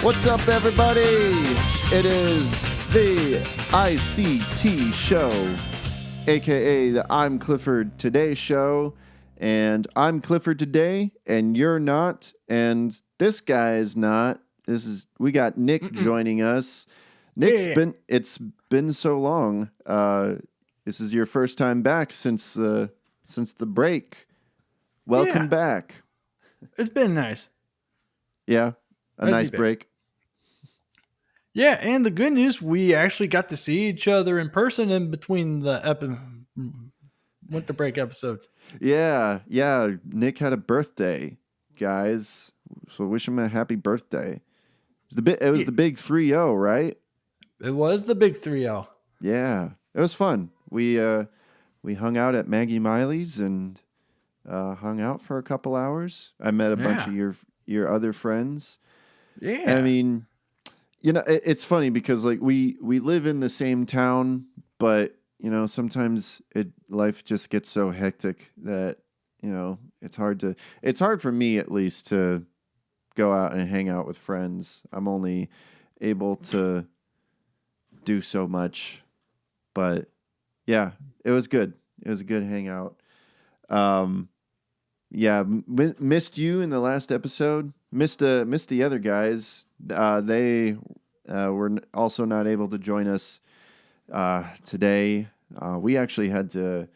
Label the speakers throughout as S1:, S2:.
S1: What's up, everybody? It is the ICT show, aka the I'm Clifford Today show. And I'm Clifford today, and you're not, and this guy is not. We got Nick joining us. Nick's it's been so long. This is your first time back since the break. Welcome back.
S2: It's been nice.
S1: Yeah, a nice break.
S2: Yeah, and the good news, we actually got to see each other in person in between the winter break episodes.
S1: Yeah. Nick had a birthday, guys. So wish him a happy birthday. It was the big 3-0, right?
S2: It was the big 3-0.
S1: Yeah, it was fun. We hung out at Maggie Miley's and hung out for a couple hours. I met a bunch of your other friends.
S2: Yeah,
S1: I mean, it's funny because like we live in the same town, but sometimes life just gets so hectic that it's hard for me at least to go out and hang out with friends. I'm only able to do so much, but yeah, it was good. It was a good hangout. Missed you in the last episode. Missed the other guys. They were also not able to join us today. We actually had to.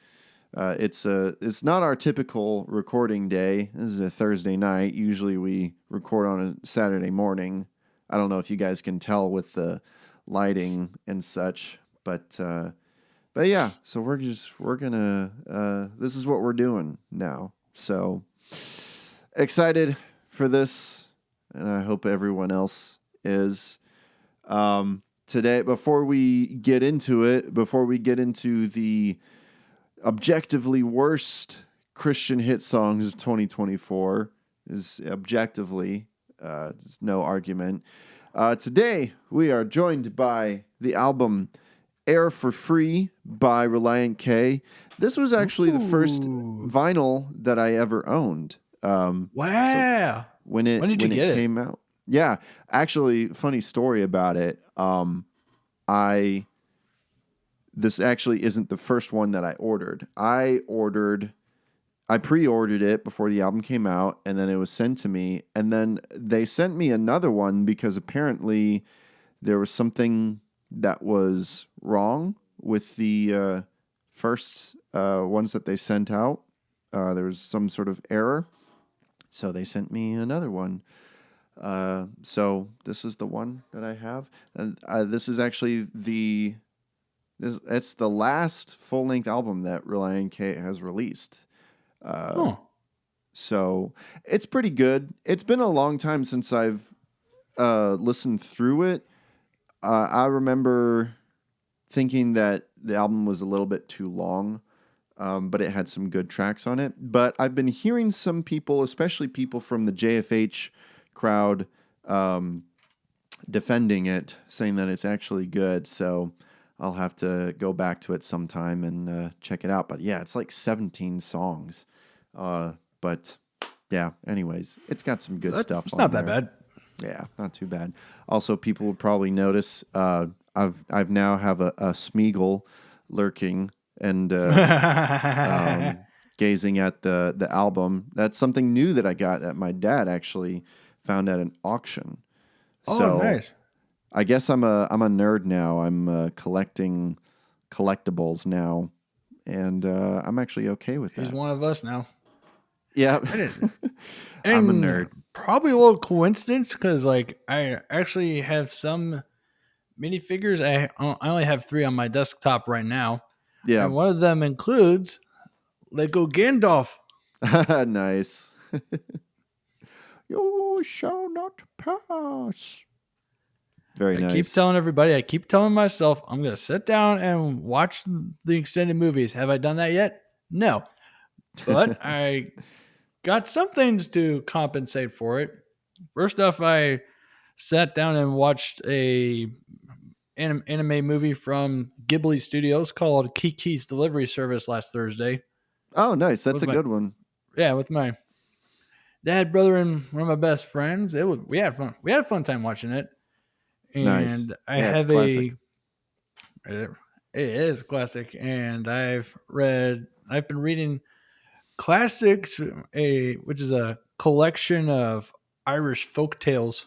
S1: It's not our typical recording day. This is a Thursday night. Usually we record on a Saturday morning. I don't know if you guys can tell with the lighting and such, but yeah. So we're gonna. This is what we're doing now. So excited for this, and I hope everyone else is. Today, before we get into the objectively worst Christian hit songs of 2024, is objectively, there's no argument. Today, we are joined by the album Air for Free by Relient K. This was actually the first vinyl that I ever owned.
S2: wow.
S1: So when it came out. Yeah, actually, funny story about it. This actually isn't the first one that I ordered. I pre-ordered it before the album came out, and then it was sent to me, and then they sent me another one because apparently there was something that was wrong with the first ones that they sent out. There was some sort of error, so they sent me another one. So this is the one that I have, and this is actually it's the last full-length album that Relient K has released. So it's pretty good. It's been a long time since I've listened through it. I remember thinking that the album was a little bit too long, but it had some good tracks on it. But I've been hearing some people, especially people from the JFH crowd, defending it, saying that it's actually good. So I'll have to go back to it sometime and check it out. But yeah, it's like 17 songs. But yeah, anyways, it's got some good stuff.
S2: It's not that bad.
S1: Yeah, not too bad. Also, people will probably notice I've now have a Smeagol lurking and gazing at the album. That's something new that I got that my dad actually found at an auction.
S2: So, nice.
S1: I guess I'm a nerd now. I'm collecting collectibles now, and I'm actually okay with that.
S2: He's one of us now.
S1: Yeah, I'm a nerd.
S2: Probably a little coincidence because like I actually have some minifigures. I only have 3 on my desktop right now.
S1: Yeah,
S2: and one of them includes Lego Gandalf.
S1: Nice. You shall not pass. Very nice.
S2: I keep telling everybody, I keep telling myself, I'm going to sit down and watch the extended movies. Have I done that yet? No. But I got some things to compensate for it. First off, I sat down and watched a anime movie from Ghibli Studios called Kiki's Delivery Service last Thursday.
S1: Oh, nice. That's a good one.
S2: Yeah, with my dad, brother, and one of my best friends. We had fun. We had a fun time watching it.
S1: Nice.
S2: And I
S1: Yeah, it's
S2: have
S1: classic.
S2: it is classic. And I've been reading classics, which is a collection of Irish folk tales.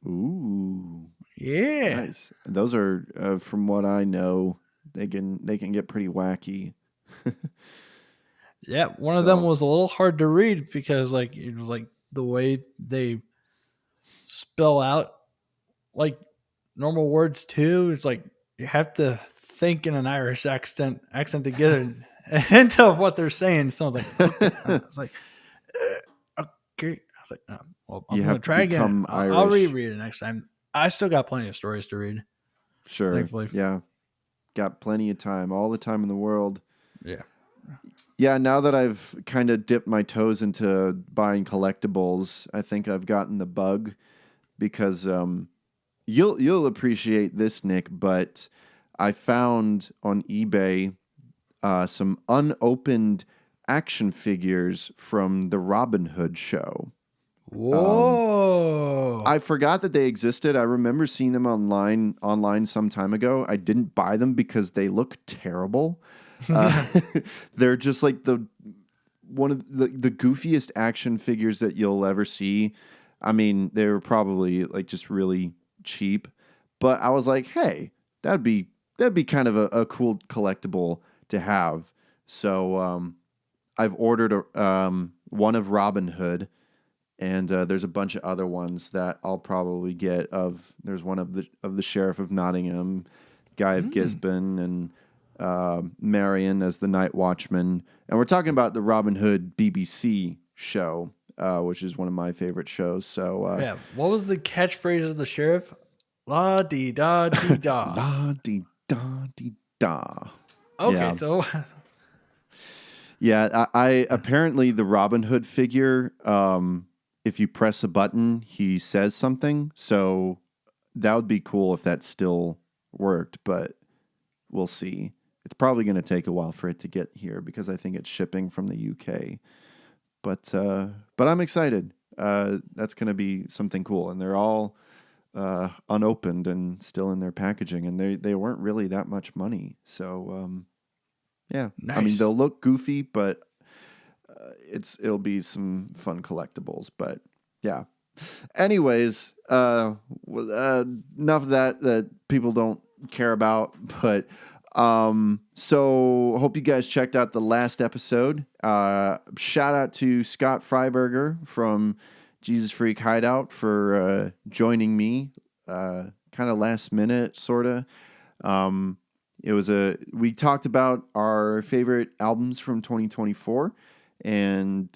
S1: Ooh,
S2: Yeah.
S1: nice. Those are, from what I know, they can get pretty wacky.
S2: Yeah. One of them
S1: So
S2: was a little hard to read because like it was like the way they spell out like normal words too. It's like you have to think in an Irish accent to get an hint of what they're saying. So I was like, okay. It's like, okay. I was like, well, I'm
S1: you
S2: gonna
S1: have to
S2: try again.
S1: become
S2: I'll
S1: Irish.
S2: reread it next time. I still got plenty of stories to read,
S1: Sure.
S2: thankfully.
S1: Yeah. Got plenty of time, all the time in the world.
S2: Yeah.
S1: Yeah, now that I've kind of dipped my toes into buying collectibles, I think I've gotten the bug because you'll appreciate this, Nick, but I found on eBay some unopened action figures from the Robin Hood show.
S2: Whoa.
S1: I forgot that they existed. I remember seeing them online some time ago. I didn't buy them because they look terrible. Uh, they're just like one of the goofiest action figures that you'll ever see. I mean, they were probably like just really cheap, but I was like, hey, that'd be kind of a cool collectible to have. So I've ordered one of Robin Hood, and there's a bunch of other ones that I'll probably get. There's one of the Sheriff of Nottingham, Guy of Gisborne, and Marion as the Night Watchman. And we're talking about the Robin Hood BBC show, which is one of my favorite shows. So
S2: Yeah. What was the catchphrase of the sheriff? La dee da dee da.
S1: la di da di da.
S2: Okay,
S1: Yeah,
S2: so
S1: yeah. I apparently the Robin Hood figure. If you press a button, he says something. So that would be cool if that still worked, but we'll see. It's probably going to take a while for it to get here because I think it's shipping from the UK. But I'm excited. That's going to be something cool, and they're all unopened and still in their packaging, and they weren't really that much money. So yeah, I mean
S2: nice.
S1: they'll look goofy, but it'll be some fun collectibles. But yeah. Anyways, enough of that people don't care about, but so hope you guys checked out the last episode. Shout out to Scott Freiberger from Jesus Freak Hideout for joining me, kind of last minute, sorta. We talked about our favorite albums from 2024, and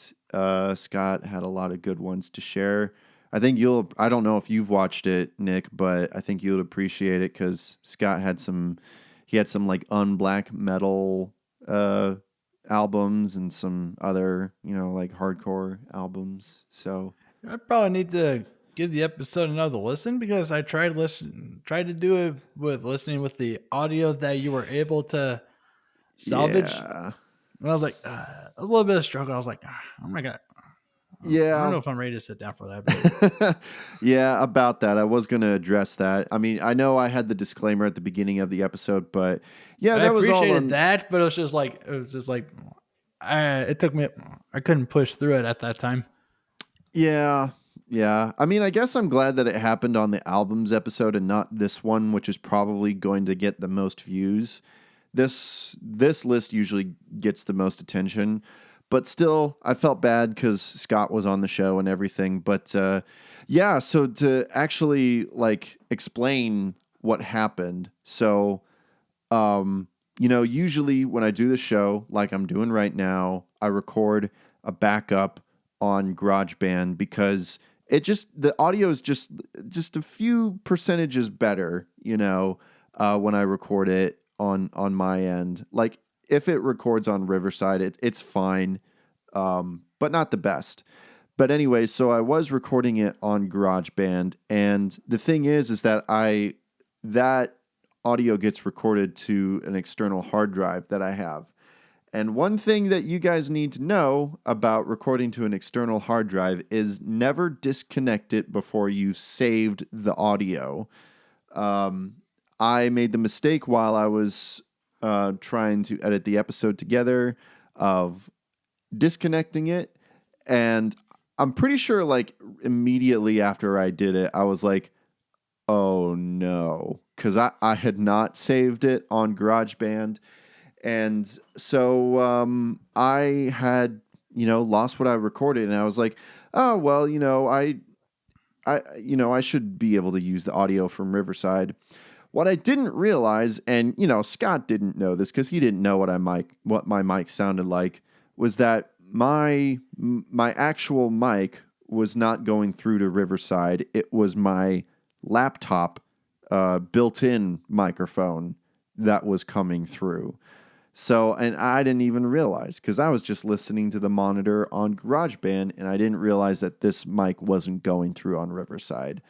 S1: Scott had a lot of good ones to share. I don't know if you've watched it, Nick, but I think you'll appreciate it because Scott had he had some like unblack metal albums and some other, like hardcore albums. So
S2: I probably need to give the episode another listen because I tried to do it with listening with the audio that you were able to salvage.
S1: yeah,
S2: And I was like, it was a little bit of struggle. I was like, oh my god, I don't
S1: yeah.
S2: know if I'm ready to sit down for that. But
S1: Yeah, about that. I was going to address that. I mean, I know I had the disclaimer at the beginning of the episode, but yeah,
S2: I
S1: that was all
S2: appreciated
S1: on.
S2: that, but it was just like, it took me. I couldn't push through it at that time.
S1: Yeah, yeah. I mean, I guess I'm glad that it happened on the albums episode and not this one, which is probably going to get the most views. This list usually gets the most attention, but still, I felt bad because Scott was on the show and everything. But yeah, so to actually like explain what happened, so usually when I do the show, like I'm doing right now, I record a backup on GarageBand because the audio is just a few percentages better, when I record it on my end. Like if it records on Riverside, it's fine, but not the best. But anyway, so I was recording it on GarageBand, and the thing is that that audio gets recorded to an external hard drive that I have. And one thing that you guys need to know about recording to an external hard drive is never disconnect it before you saved the audio. I made the mistake while I was trying to edit the episode together of disconnecting it. And I'm pretty sure like immediately after I did it, I was like, oh no, because I had not saved it on GarageBand. And so I had, lost what I recorded, and I was like, oh, well, I should be able to use the audio from Riverside. What I didn't realize, and, Scott didn't know this because he didn't know what my mic sounded like, was that my actual mic was not going through to Riverside. It was my laptop built-in microphone that was coming through. So, and I didn't even realize because I was just listening to the monitor on GarageBand, and I didn't realize that this mic wasn't going through on Riverside.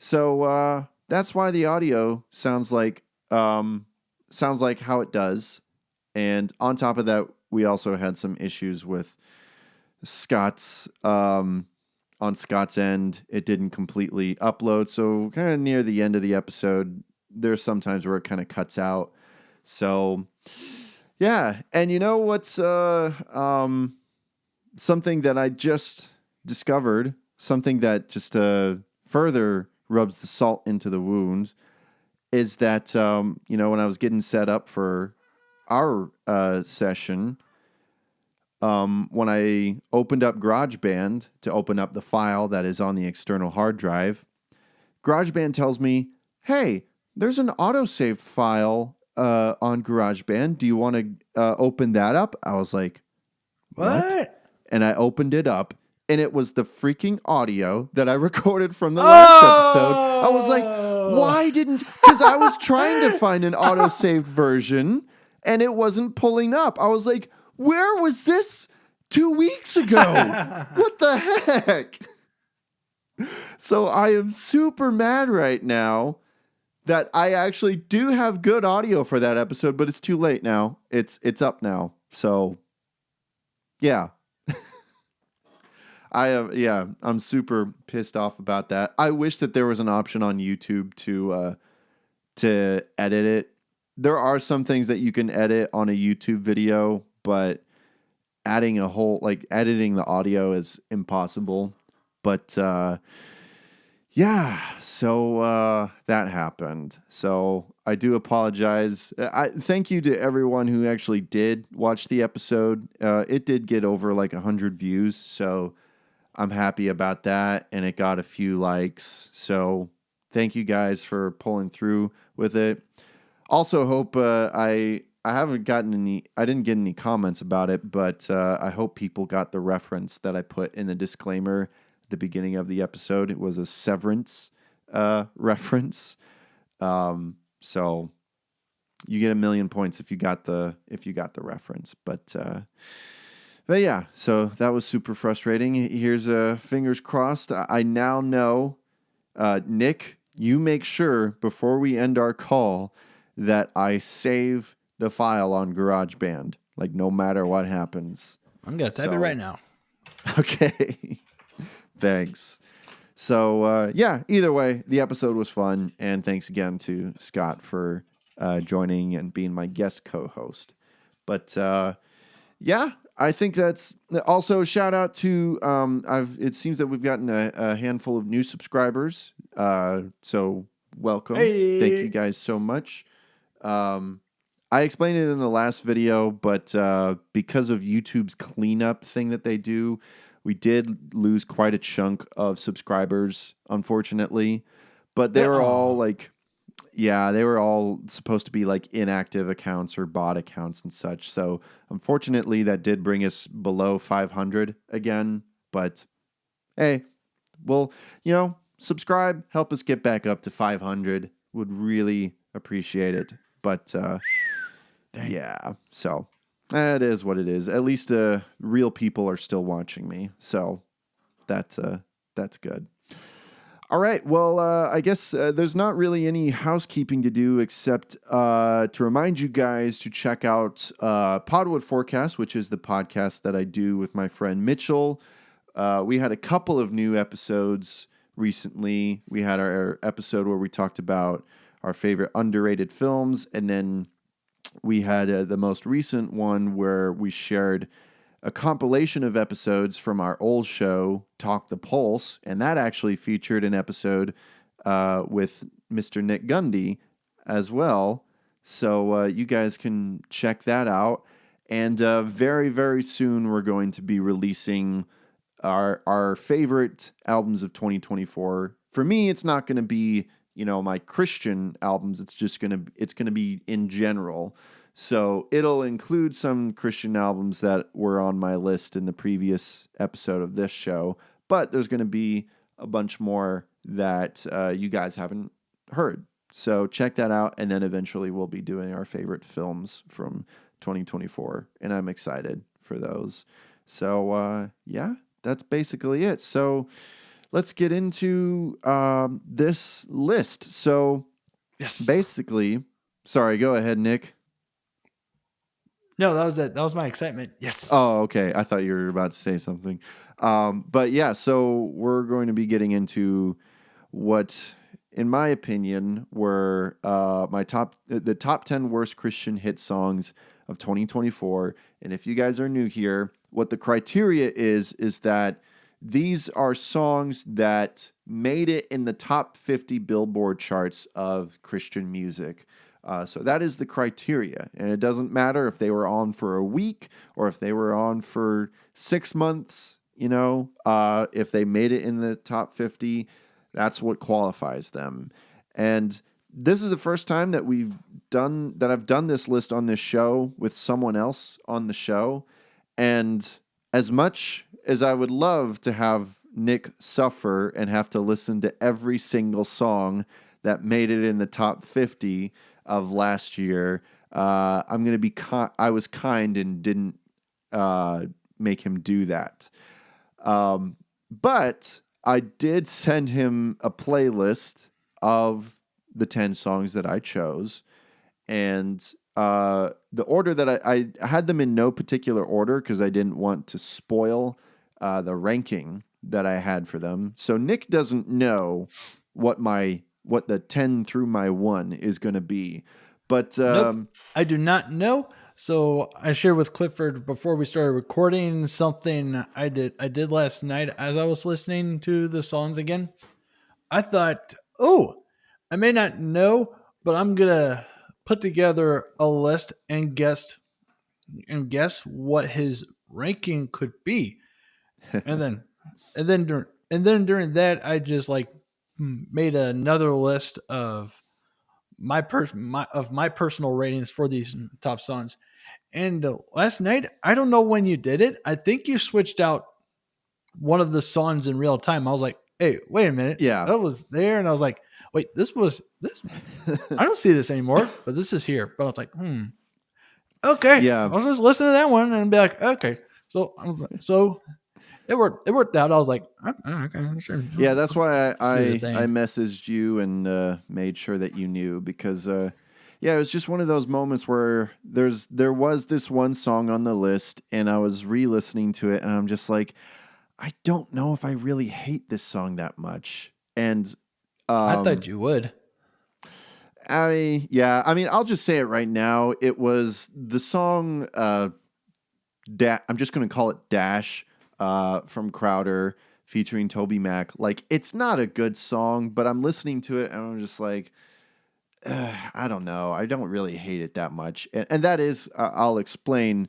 S1: So that's why the audio sounds like how it does. And on top of that, we also had some issues with Scott's on Scott's end. It didn't completely upload, so kind of near the end of the episode, there's sometimes where it kind of cuts out. So. Yeah, and you know what's something that I just discovered, something that just further rubs the salt into the wounds, is that, when I was getting set up for our session, when I opened up GarageBand to open up the file that is on the external hard drive, GarageBand tells me, hey, there's an autosave file on GarageBand. Do you want to open that up? I was like, what? And I opened it up, and it was the freaking audio that I recorded from the last episode. I was like, why didn't... Because I was trying to find an autosaved version, and it wasn't pulling up. I was like, where was this 2 weeks ago? What the heck? So I am super mad right now that I actually do have good audio for that episode, but it's too late now. It's up now. So, yeah. I'm super pissed off about that. I wish that there was an option on YouTube to edit it. There are some things that you can edit on a YouTube video, but editing the audio is impossible. But yeah, so that happened. So I do apologize. Thank you to everyone who actually did watch the episode. It did get over like 100 views, so I'm happy about that, and it got a few likes. So thank you guys for pulling through with it. Also hope I haven't gotten any. I didn't get any comments about it, but I hope people got the reference that I put in the disclaimer the beginning of the episode. It was a Severance reference. So you get 1,000,000 points if you got the reference. But yeah, so that was super frustrating. Here's fingers crossed. I now know, Nick, you make sure before we end our call that I save the file on GarageBand, like no matter what happens.
S2: I'm gonna type it right now.
S1: Okay. Thanks. So, yeah, either way, the episode was fun. And thanks again to Scott for joining and being my guest co-host. But, yeah, I think that's also a shout out to, it seems that we've gotten a handful of new subscribers. So welcome.
S2: Hey.
S1: Thank you guys so much. I explained it in the last video, but because of YouTube's cleanup thing that they do, we did lose quite a chunk of subscribers, unfortunately. But they were all they were all supposed to be like inactive accounts or bot accounts and such. So unfortunately, that did bring us below 500 again. But hey, well, subscribe, help us get back up to 500. Would really appreciate it. But yeah, so it is what it is. At least real people are still watching me, so that's good. All right. Well, I guess there's not really any housekeeping to do except to remind you guys to check out Podwood Forecast, which is the podcast that I do with my friend Mitchell. We had a couple of new episodes recently. We had our episode where we talked about our favorite underrated films, and then we had the most recent one where we shared a compilation of episodes from our old show, Talk the Pulse, and that actually featured an episode with Mr. Nick Gundy as well. So you guys can check that out. And very, very soon we're going to be releasing our favorite albums of 2024. For me, it's not going to be, my Christian albums. It's going to be in general. So it'll include some Christian albums that were on my list in the previous episode of this show, but there's going to be a bunch more that you guys haven't heard. So check that out, and then eventually we'll be doing our favorite films from 2024, and I'm excited for those. So yeah, that's basically it. So let's get into this list. So
S2: Yes.
S1: basically, sorry, go ahead, Nick.
S2: No, that was it. That was my excitement. Yes.
S1: Oh, okay. I thought you were about to say something. But yeah, so we're going to be getting into what, in my opinion, were the top 10 worst Christian hit songs of 2024. And if you guys are new here, what the criteria is that these are songs that made it in the top 50 Billboard charts of Christian music. So that is the criteria, and it doesn't matter if they were on for a week or if they were on for 6 months, if they made it in the top 50, that's what qualifies them. And this is the first time that I've done this list on this show with someone else on the show. And as much as I would love to have Nick suffer and have to listen to every single song that made it in the top 50 of last year, I'm going to be I was kind and didn't make him do that. But I did send him a playlist of the 10 songs that I chose. And the order that I had them in no particular order because I didn't want to spoil the ranking that I had for them. So Nick doesn't know what the 10 through my 1 is going to be. But
S2: Nope, I do not know. So I shared with Clifford before we started recording something I did last night as I was listening to the songs again. I thought, I may not know, but I'm gonna put together a list and guess what his ranking could be. And then during that, I just made another list of my personal ratings for these top songs. And last night, I don't know when you did it. I think you switched out one of the songs in real time. I was like, "Hey, wait a minute,
S1: Yeah.
S2: that was there," and I was like, "Wait, this was this? I don't see this anymore, but this is here." But I was like, okay."
S1: Yeah.
S2: I was just listening to that one and be like, "Okay." So I was like, it worked. It worked out. I was like, "Okay, sure."
S1: Yeah, that's why I
S2: thing.
S1: messaged you and made sure that you knew because yeah, it was just one of those moments where there was this one song on the list and I was re-listening to it and I'm just like, I don't know if I really hate this song that much. And
S2: I thought you would.
S1: I mean, I'll just say it right now. It was the song I'm just going to call it Dash from Crowder featuring Toby Mac. Like, it's not a good song, but I'm listening to it and I'm just like, I don't know. I don't really hate it that much. And that is, I'll explain,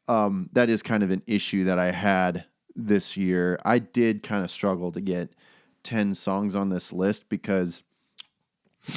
S1: that is kind of an issue that I had this year. I did kind of struggle to get 10 songs on this list because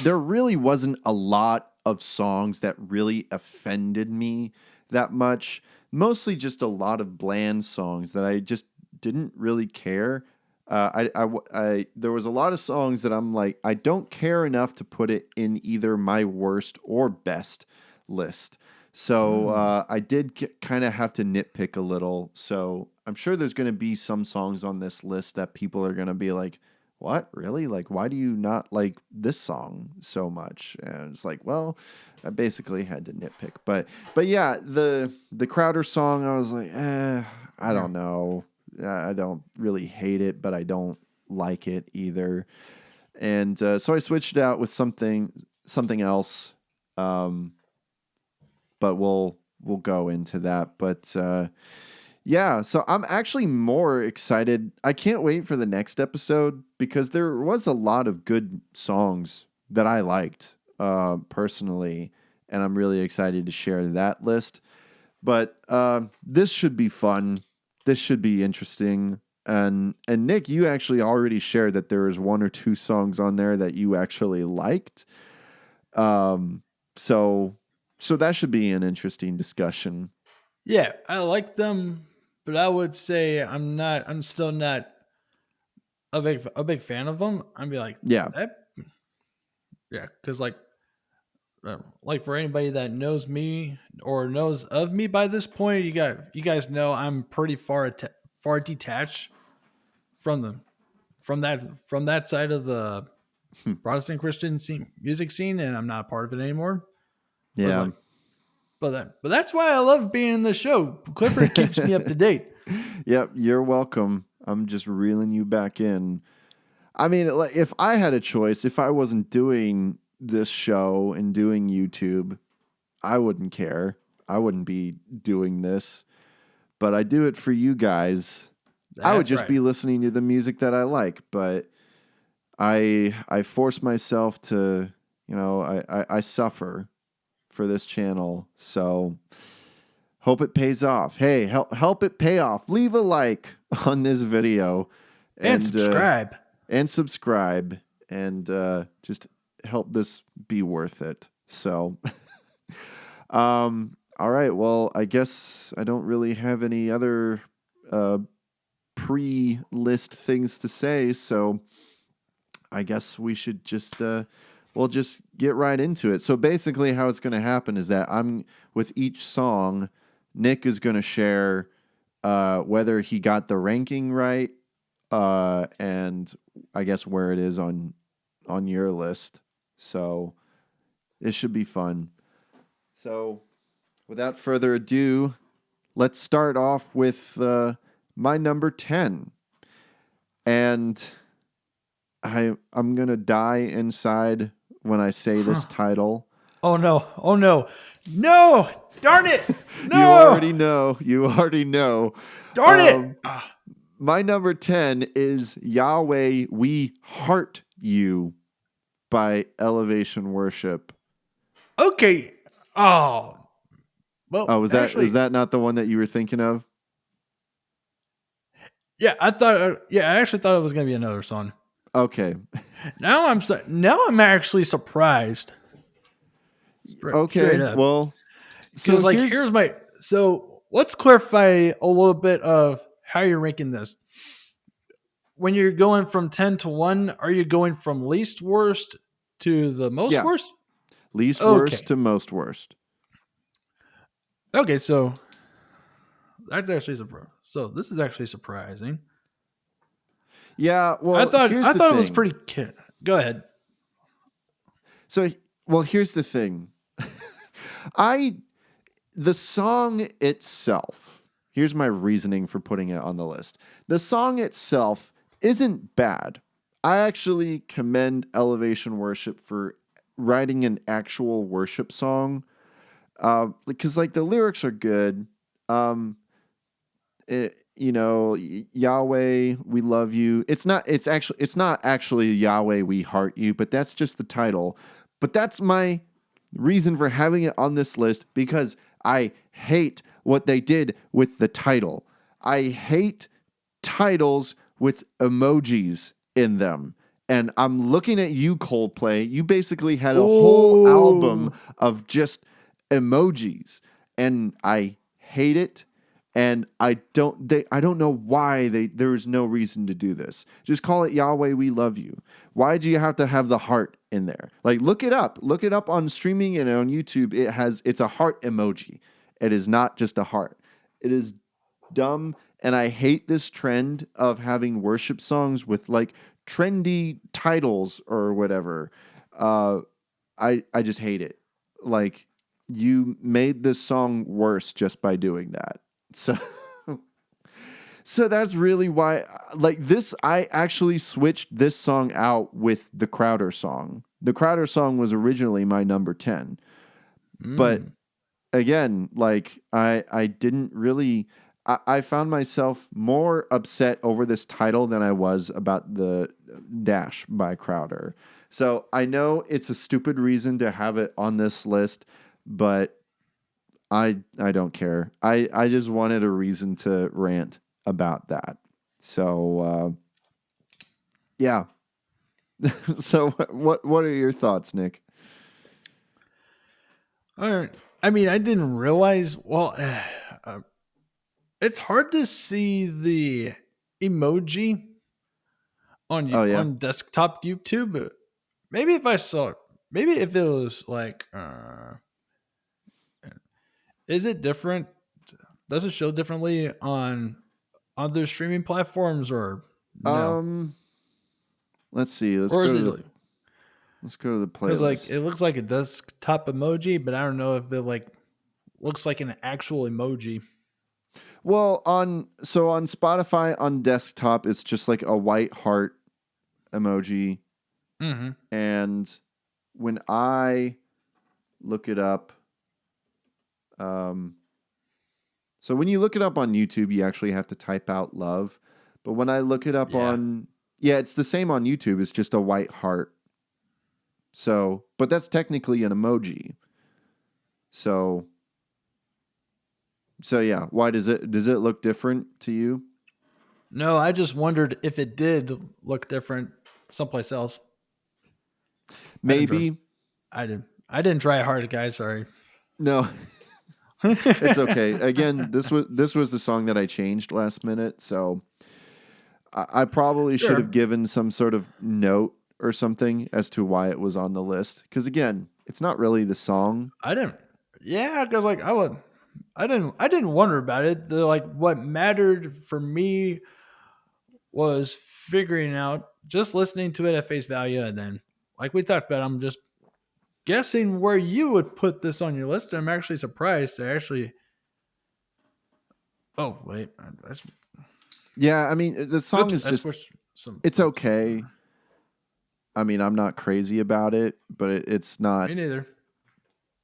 S1: there really wasn't a lot of songs that really offended me that much. Mostly just a lot of bland songs that I just didn't really care. There was a lot of songs that I'm like, I don't care enough to put it in either my worst or best list. So I did kind of have to nitpick a little. So I'm sure there's going to be some songs on this list that people are going to be like, what, really? Like, why do you not like this song so much? And it's like, well, I basically had to nitpick. But yeah, the Crowder song, I was like, I
S2: Yeah.
S1: don't know. I don't really hate it, but I don't like it either. And so I switched it out with something else. Um, but we'll go into that. But yeah, so I'm actually more excited. I can't wait for the next episode because there was a lot of good songs that I liked personally, and I'm really excited to share that list. But this should be fun. This should be interesting. And Nick, you actually already shared that there was one or two songs on there that you actually liked. Um, so that should be an interesting discussion.
S2: Yeah, I like them, but I would say I'm still not a big fan of them. I'd be like
S1: Yeah.
S2: that. Yeah, because like for anybody that knows me or knows of me by this point, you guys know I'm pretty far detached from them from that side of the Protestant Christian music scene, and I'm not a part of it anymore. But
S1: Yeah.
S2: like, but that's why I love being in the show. Clifford keeps me up to date.
S1: Yep, you're welcome. I'm just reeling you back in. I mean, like, if I had a choice, if I wasn't doing this show and doing YouTube, I wouldn't care. I wouldn't be doing this, but I do it for you guys. I would
S2: That's
S1: just
S2: right.
S1: be listening to the music that I like, but I force myself to, I suffer for this channel. So hope it pays off. Hey, help it pay off. Leave a like on this video
S2: And
S1: and
S2: subscribe.
S1: subscribe and just help this be worth it. So, all right. Well, I guess I don't really have any other pre-list things to say. So, I guess we should just we'll just get right into it. So basically, how it's going to happen is that I'm with each song, Nick is going to share whether he got the ranking right, and I guess where it is on your list. So it should be fun. So without further ado, let's start off with my number 10. And I'm going to die inside when I say this title.
S2: Oh no! Oh no! No! Darn it!
S1: You
S2: No!
S1: already know. You already know.
S2: Darn it!
S1: My number 10 is Yahweh, We Heart You by Elevation Worship.
S2: Okay. Oh. Well,
S1: Oh, is that not the one that you were thinking of?
S2: yeah, I thought. Yeah, I actually thought it was gonna be another song.
S1: Okay.
S2: Now I'm actually surprised. Straight
S1: Okay.
S2: up,
S1: Well, so
S2: because here's my. So let's clarify a little bit of how you're ranking this. When you're going from 10 to 1, are you going from least worst to the most
S1: yeah,
S2: worst?
S1: least worst
S2: Okay.
S1: to most worst.
S2: Okay, so that's actually so this is actually surprising.
S1: Yeah, well, here's
S2: I
S1: the
S2: thought
S1: thing.
S2: it was pretty Go ahead.
S1: So, well, here's the thing. The song itself, here's my reasoning for putting it on the list. The song itself isn't bad. I actually commend Elevation Worship for writing an actual worship song. Because like the lyrics are good. Yahweh, we love you. It's not actually Yahweh, we heart you, but that's just the title. But that's my reason for having it on this list because I hate what they did with the title. I hate titles with emojis in them. And I'm looking at you, Coldplay. You basically had a whole album of just emojis, and I hate it. And I don't know why there is no reason to do this. Just call it Yahweh, we love you. Why do you have to have the heart in there? Like, look it up. Look it up on streaming and on YouTube. It's a heart emoji. It is not just a heart. It is dumb. And I hate this trend of having worship songs with like trendy titles or whatever. I just hate it. Like, you made this song worse just by doing that. So so that's really why, like, this, I actually switched this song out with the Crowder song. The Crowder song was originally my number 10. But again, like, I didn't really, I found myself more upset over this title than I was about the Dash by Crowder. So I know it's a stupid reason to have it on this list, but I don't care. I just wanted a reason to rant about that. So yeah. So what are your thoughts, Nick?
S2: All right. I mean, I didn't realize. Well, it's hard to see the emoji
S1: Oh yeah.
S2: on desktop YouTube. But maybe if I saw, maybe if it was like, is it different? Does it show differently on other streaming platforms or no?
S1: Let's see.
S2: Or is it like,
S1: Let's go to the
S2: because like it
S1: playlist.
S2: looks like a desktop emoji, but I don't know if it like looks like an actual emoji.
S1: Well, on Spotify on desktop, it's just like a white heart emoji,
S2: Mm-hmm.
S1: and when I look it up, so when you look it up on YouTube, you actually have to type out love. But when I look it up
S2: Yeah.
S1: yeah, it's the same on YouTube. It's just a white heart. So, but that's technically an emoji. So yeah, why does it look different to you?
S2: No, I just wondered if it did look different someplace else. I didn't try.
S1: Maybe.
S2: I didn't try hard, guys. Sorry.
S1: No, it's okay. Again, this was the song that I changed last minute, so I probably should have
S2: Sure.
S1: given some sort of note or something as to why it was on the list. Because again, it's not really the song.
S2: I didn't. Yeah, because like I would. I didn't wonder about it. The like what mattered for me was figuring out just listening to it at face value, and then like we talked about, I'm just guessing where you would put this on your list. I'm actually surprised to actually. Oh wait, that's
S1: Yeah, I mean, the song
S2: oops.
S1: is
S2: That's
S1: just,
S2: where some.
S1: it's okay. I mean, I'm not crazy about it, but
S2: Me neither.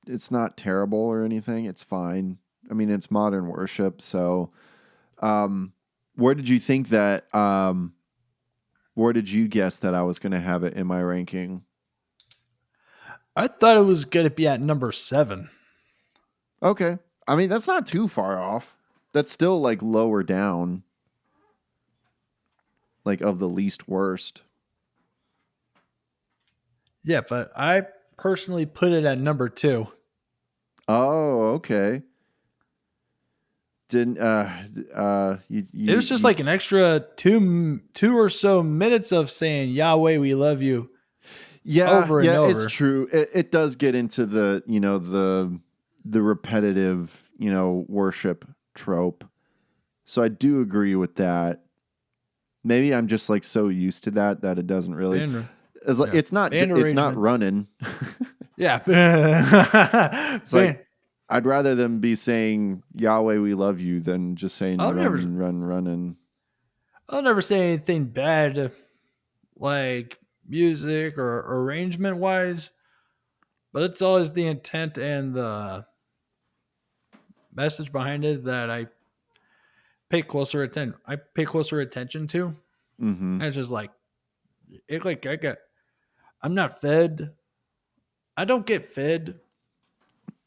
S1: it's not terrible or anything. It's fine. I mean, it's modern worship. So, where did you think that? Where did you guess that I was going to have it in my ranking?
S2: I thought it was going to be at number 7.
S1: Okay, I mean that's not too far off. That's still like lower down, like of the least worst.
S2: Yeah, but I personally put it at number 2.
S1: Oh, okay. Didn't
S2: It was just like an extra two or so minutes of saying Yahweh, we love you
S1: yeah,
S2: over and
S1: yeah, it's
S2: over.
S1: true. It does get into the, the repetitive, worship trope. So I do agree with that. Maybe I'm just like so used to that it doesn't really.
S2: Band,
S1: It's like
S2: yeah. Band
S1: it's not
S2: arrangement.
S1: running.
S2: Yeah.
S1: It's like I'd rather them be saying Yahweh we love you than just saying
S2: I'll never
S1: run running.
S2: I'll never say anything bad like music or arrangement wise, but it's always the intent and the message behind it that I pay closer attention to.
S1: Mm-hmm.
S2: And it's just like I'm not fed. I don't get fed.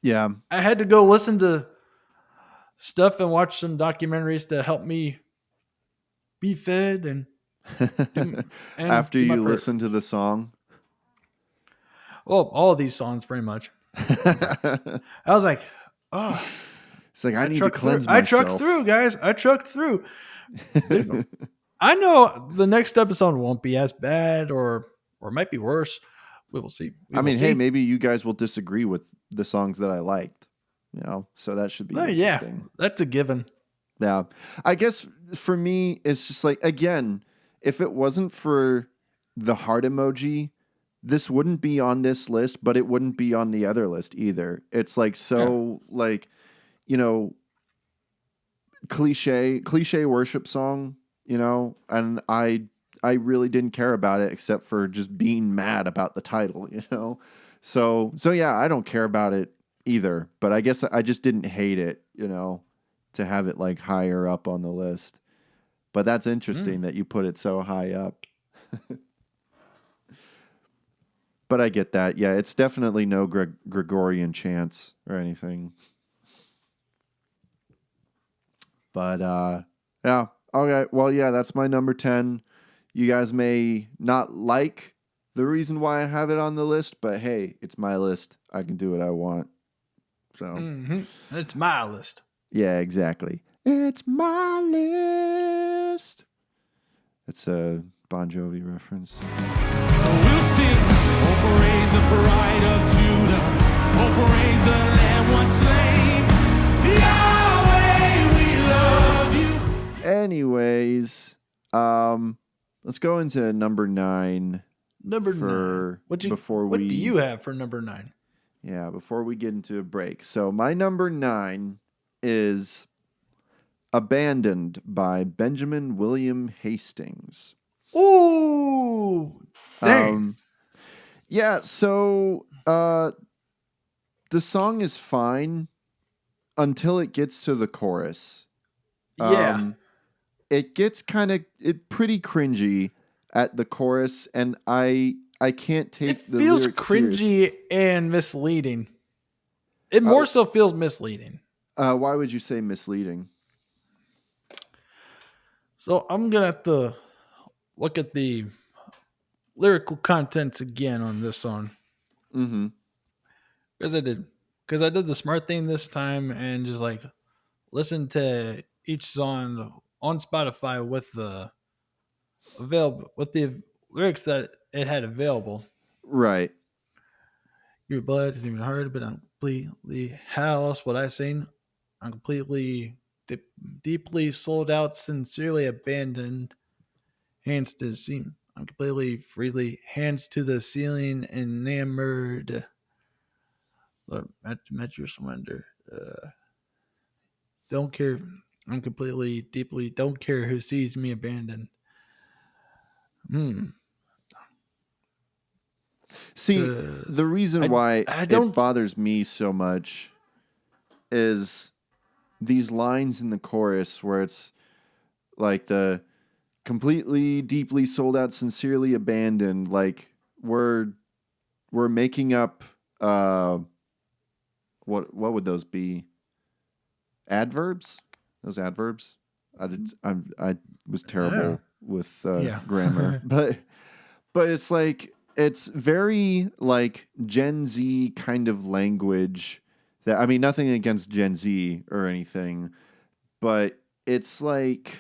S1: Yeah.
S2: I had to go listen to stuff and watch some documentaries to help me be fed and
S1: After
S2: do my
S1: you
S2: prayer.
S1: listen to the song.
S2: Well, all of these songs pretty much. I was like, oh,
S1: It's like I need to
S2: trucked through.
S1: cleanse
S2: I trucked
S1: myself.
S2: through, guys. I trucked through. I know the next episode won't be as bad or might be worse. We will see. We
S1: I
S2: will
S1: mean, hey,
S2: see.
S1: maybe you guys will disagree with the songs that I liked, so that should be
S2: Oh, yeah,
S1: interesting.
S2: that's a given.
S1: Yeah. I guess for me, it's just like, again, if it wasn't for the heart emoji, this wouldn't be on this list, but it wouldn't be on the other list either. It's like so like, you know, cliche worship song, you know, and I really didn't care about it except for just being mad about the title, you know. So yeah, I don't care about it either, but I guess I just didn't hate it, you know, to have it like higher up on the list. But that's interesting that you put it so high up. But I get that. Yeah, it's definitely no Gregorian chants or anything. But yeah, okay. Well, yeah, that's my number 10. You guys may not like the reason why I have it on the list, but hey, it's my list. I can do what I want. So,
S2: It's my list.
S1: yeah, exactly. It's my list. That's a Bon Jovi reference.
S3: So we'll sing, oh praise the pride of Judah, oh praise the Lamb once slain. Yahweh, we love you.
S1: Anyways, let's go into number 9.
S2: Number 9. What do you have for number 9?
S1: Yeah, before we get into a break. So my number 9 is Abandoned by Benjamin William Hastings.
S2: Ooh, dang.
S1: Yeah, so the song is fine until it gets to the chorus. It gets pretty cringy at the chorus, and I can't take the lyrics
S2: It feels cringy and misleading. It more so feels misleading.
S1: Why would you say misleading?
S2: So I'm gonna have to look at the lyrical contents again on this song.
S1: Mm-hmm.
S2: Because I did the smart thing this time and just like listen to each song on Spotify with the lyrics that it had available.
S1: Right.
S2: Your blood isn't even hard, but I'm completely house. What I sing, I'm completely deeply sold out, sincerely abandoned. Hands to the scene. I'm completely freely hands to the ceiling, enamored. Lord, met your surrender. Don't care. I'm completely, deeply don't care who sees me abandoned.
S1: See, the reason why it bothers me so much is these lines in the chorus where it's like the completely, deeply sold out, sincerely abandoned. Like we're making up. What would those be? Adverbs? Those adverbs? I was terrible with grammar, but it's like it's very like Gen Z kind of language. That I mean, nothing against Gen Z or anything, but it's like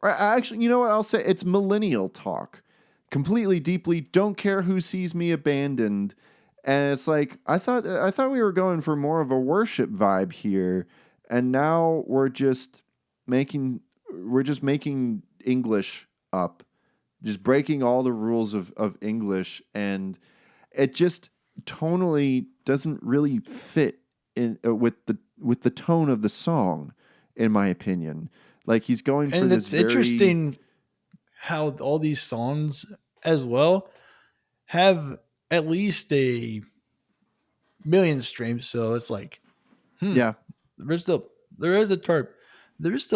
S1: actually, you know what I'll say? It's millennial talk. Completely, deeply, don't care who sees me abandoned. And it's like I thought we were going for more of a worship vibe here, and now we're just making English up, just breaking all the rules of English, and it just tonally doesn't really fit in with the tone of the song, in my opinion. Like he's going for this.
S2: It's interesting how all these songs as well have at least a million streams. So it's like,
S1: yeah,
S2: there is still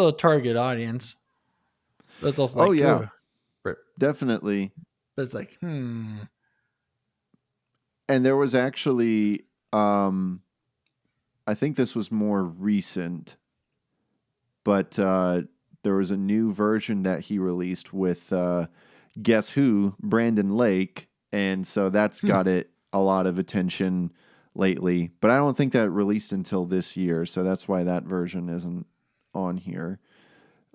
S2: a target audience. But it's also like,
S1: definitely.
S2: But it's like,
S1: And there was actually, I think this was more recent, but there was a new version that he released with Guess Who, Brandon Lake, and so that's got it a lot of attention lately. But I don't think that released until this year, so that's why that version isn't on here.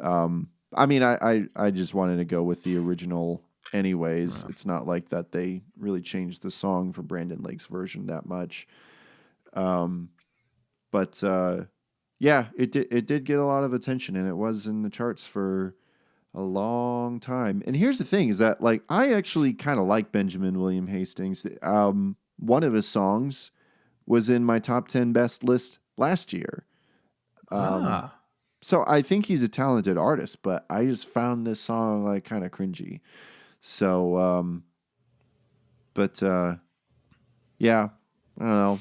S1: I mean, I just wanted to go with the original anyways. It's not like that they really changed the song for Brandon Lake's version that much. But yeah, it did get a lot of attention, and it was in the charts for a long time. And here's the thing is that like I actually kind of like Benjamin William Hastings. One of his songs was in my top 10 best list last year. So I think he's a talented artist, but I just found this song like kind of cringy. So, yeah, I don't know.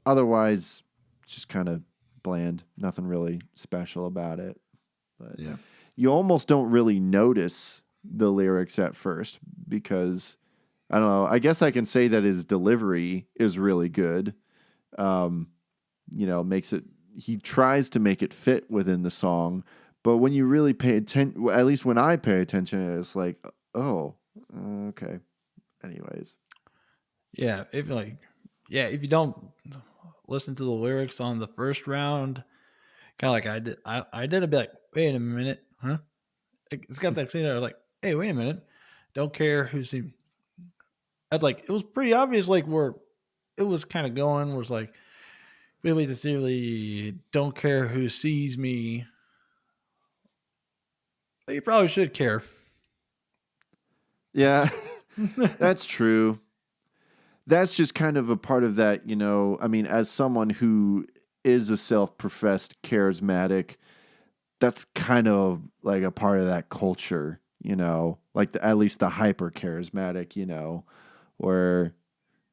S1: Otherwise, just kind of bland. Nothing really special about it. But
S2: Yeah.
S1: you almost don't really notice the lyrics at first because, I don't know, I guess I can say that his delivery is really good. He tries to make it fit within the song, but when you really pay attention, at least when I pay attention, it's like, oh, okay. Anyways.
S2: Yeah. If you don't listen to the lyrics on the first round, kind of like I did, I did a bit like, wait a minute, huh? It's got that scene that I was like, hey, wait a minute. Don't care who's seen. That's like, it was pretty obvious, like where it was kind of going, where it's like, really sincerely don't care who sees me. But you probably should care.
S1: Yeah, that's true. That's just kind of a part of that, I mean, as someone who is a self-professed charismatic, that's kind of like a part of that culture, like at least the hyper charismatic, where,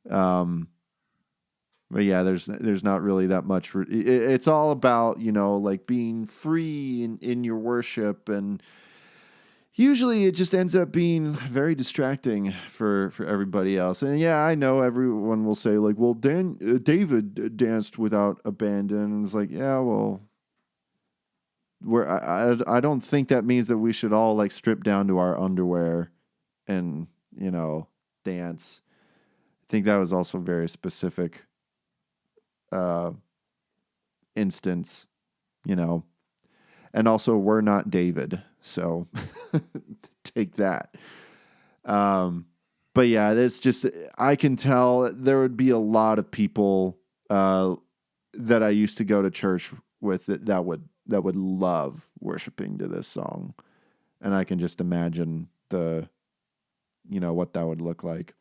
S1: but yeah, there's not really that much. It's all about, like being free in your worship, and usually it just ends up being very distracting for everybody else. And yeah, I know everyone will say like, well, David danced without abandon. And it's like, yeah, well, I don't think that means that we should all like strip down to our underwear and, dance. I think that was also very specific instance, and also we're not David, so take that. But yeah, that's just, I can tell there would be a lot of people that I used to go to church with that would love worshiping to this song, and I can just imagine what that would look like.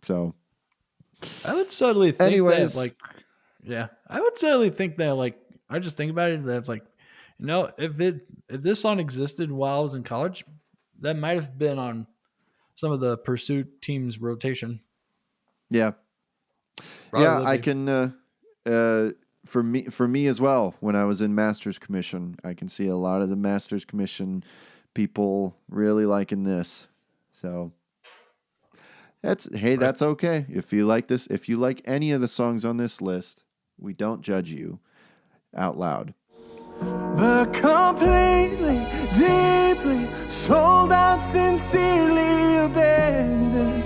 S1: So
S2: I would subtly think
S1: anyways,
S2: that, like, yeah, I would certainly think that, like, I just think about it, that it's like, if this song existed while I was in college, that might have been on some of the pursuit team's rotation.
S1: Yeah.
S2: Probably
S1: yeah, I can, for me as well, when I was in Master's Commission, I can see a lot of the Master's Commission people really liking this. So that's okay. If you like this, if you like any of the songs on this list, we don't judge you out loud.
S3: But completely, deeply, sold out, sincerely abandoned.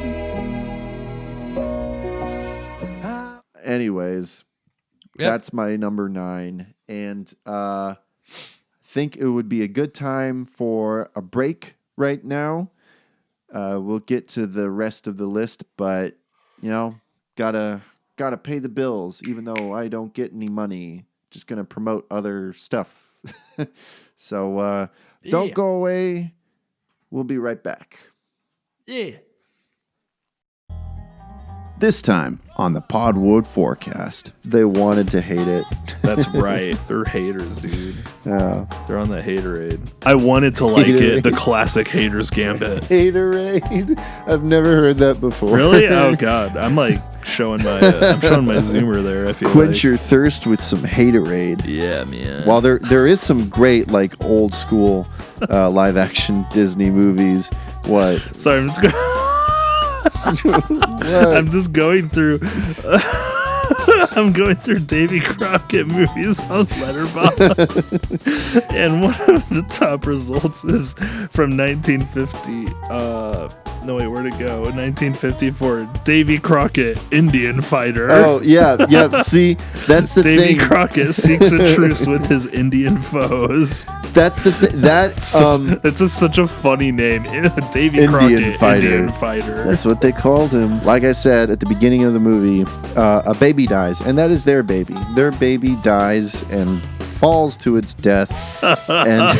S1: Anyways, That's my number 9. And I think it would be a good time for a break right now. We'll get to the rest of the list, but, gotta pay the bills, even though I don't get any money. Just going to promote other stuff. So don't go away. We'll be right back.
S2: Yeah.
S1: This time on the Podwood Forecast, they wanted to hate it.
S4: That's right. They're haters, dude.
S1: Yeah.
S4: They're on the haterade. I wanted to like it. The classic haters gambit.
S1: Haterade. I've never heard that before.
S4: Really? Oh God. I'm like showing my Zoomer there. I feel
S1: Quench your thirst with some haterade.
S4: Yeah, man.
S1: While there is some great like old school live action Disney movies. What?
S4: Sorry, I'm just going. I'm just going through. I'm going through Davy Crockett movies on Letterboxd, and one of the top results is from 1950. No wait, where'd it go? 1954. Davy Crockett, Indian fighter.
S1: Oh yeah. See, that's the
S4: Davy
S1: thing.
S4: Davy Crockett seeks a truce with his Indian foes.
S1: That's the thing.
S4: It's just such a funny name. Davy
S1: Indian
S4: Crockett,
S1: fighter.
S4: Indian fighter.
S1: That's what they called him. Like I said at the beginning of the movie, a baby dies, and that is their baby. Their baby dies, and falls to its death. And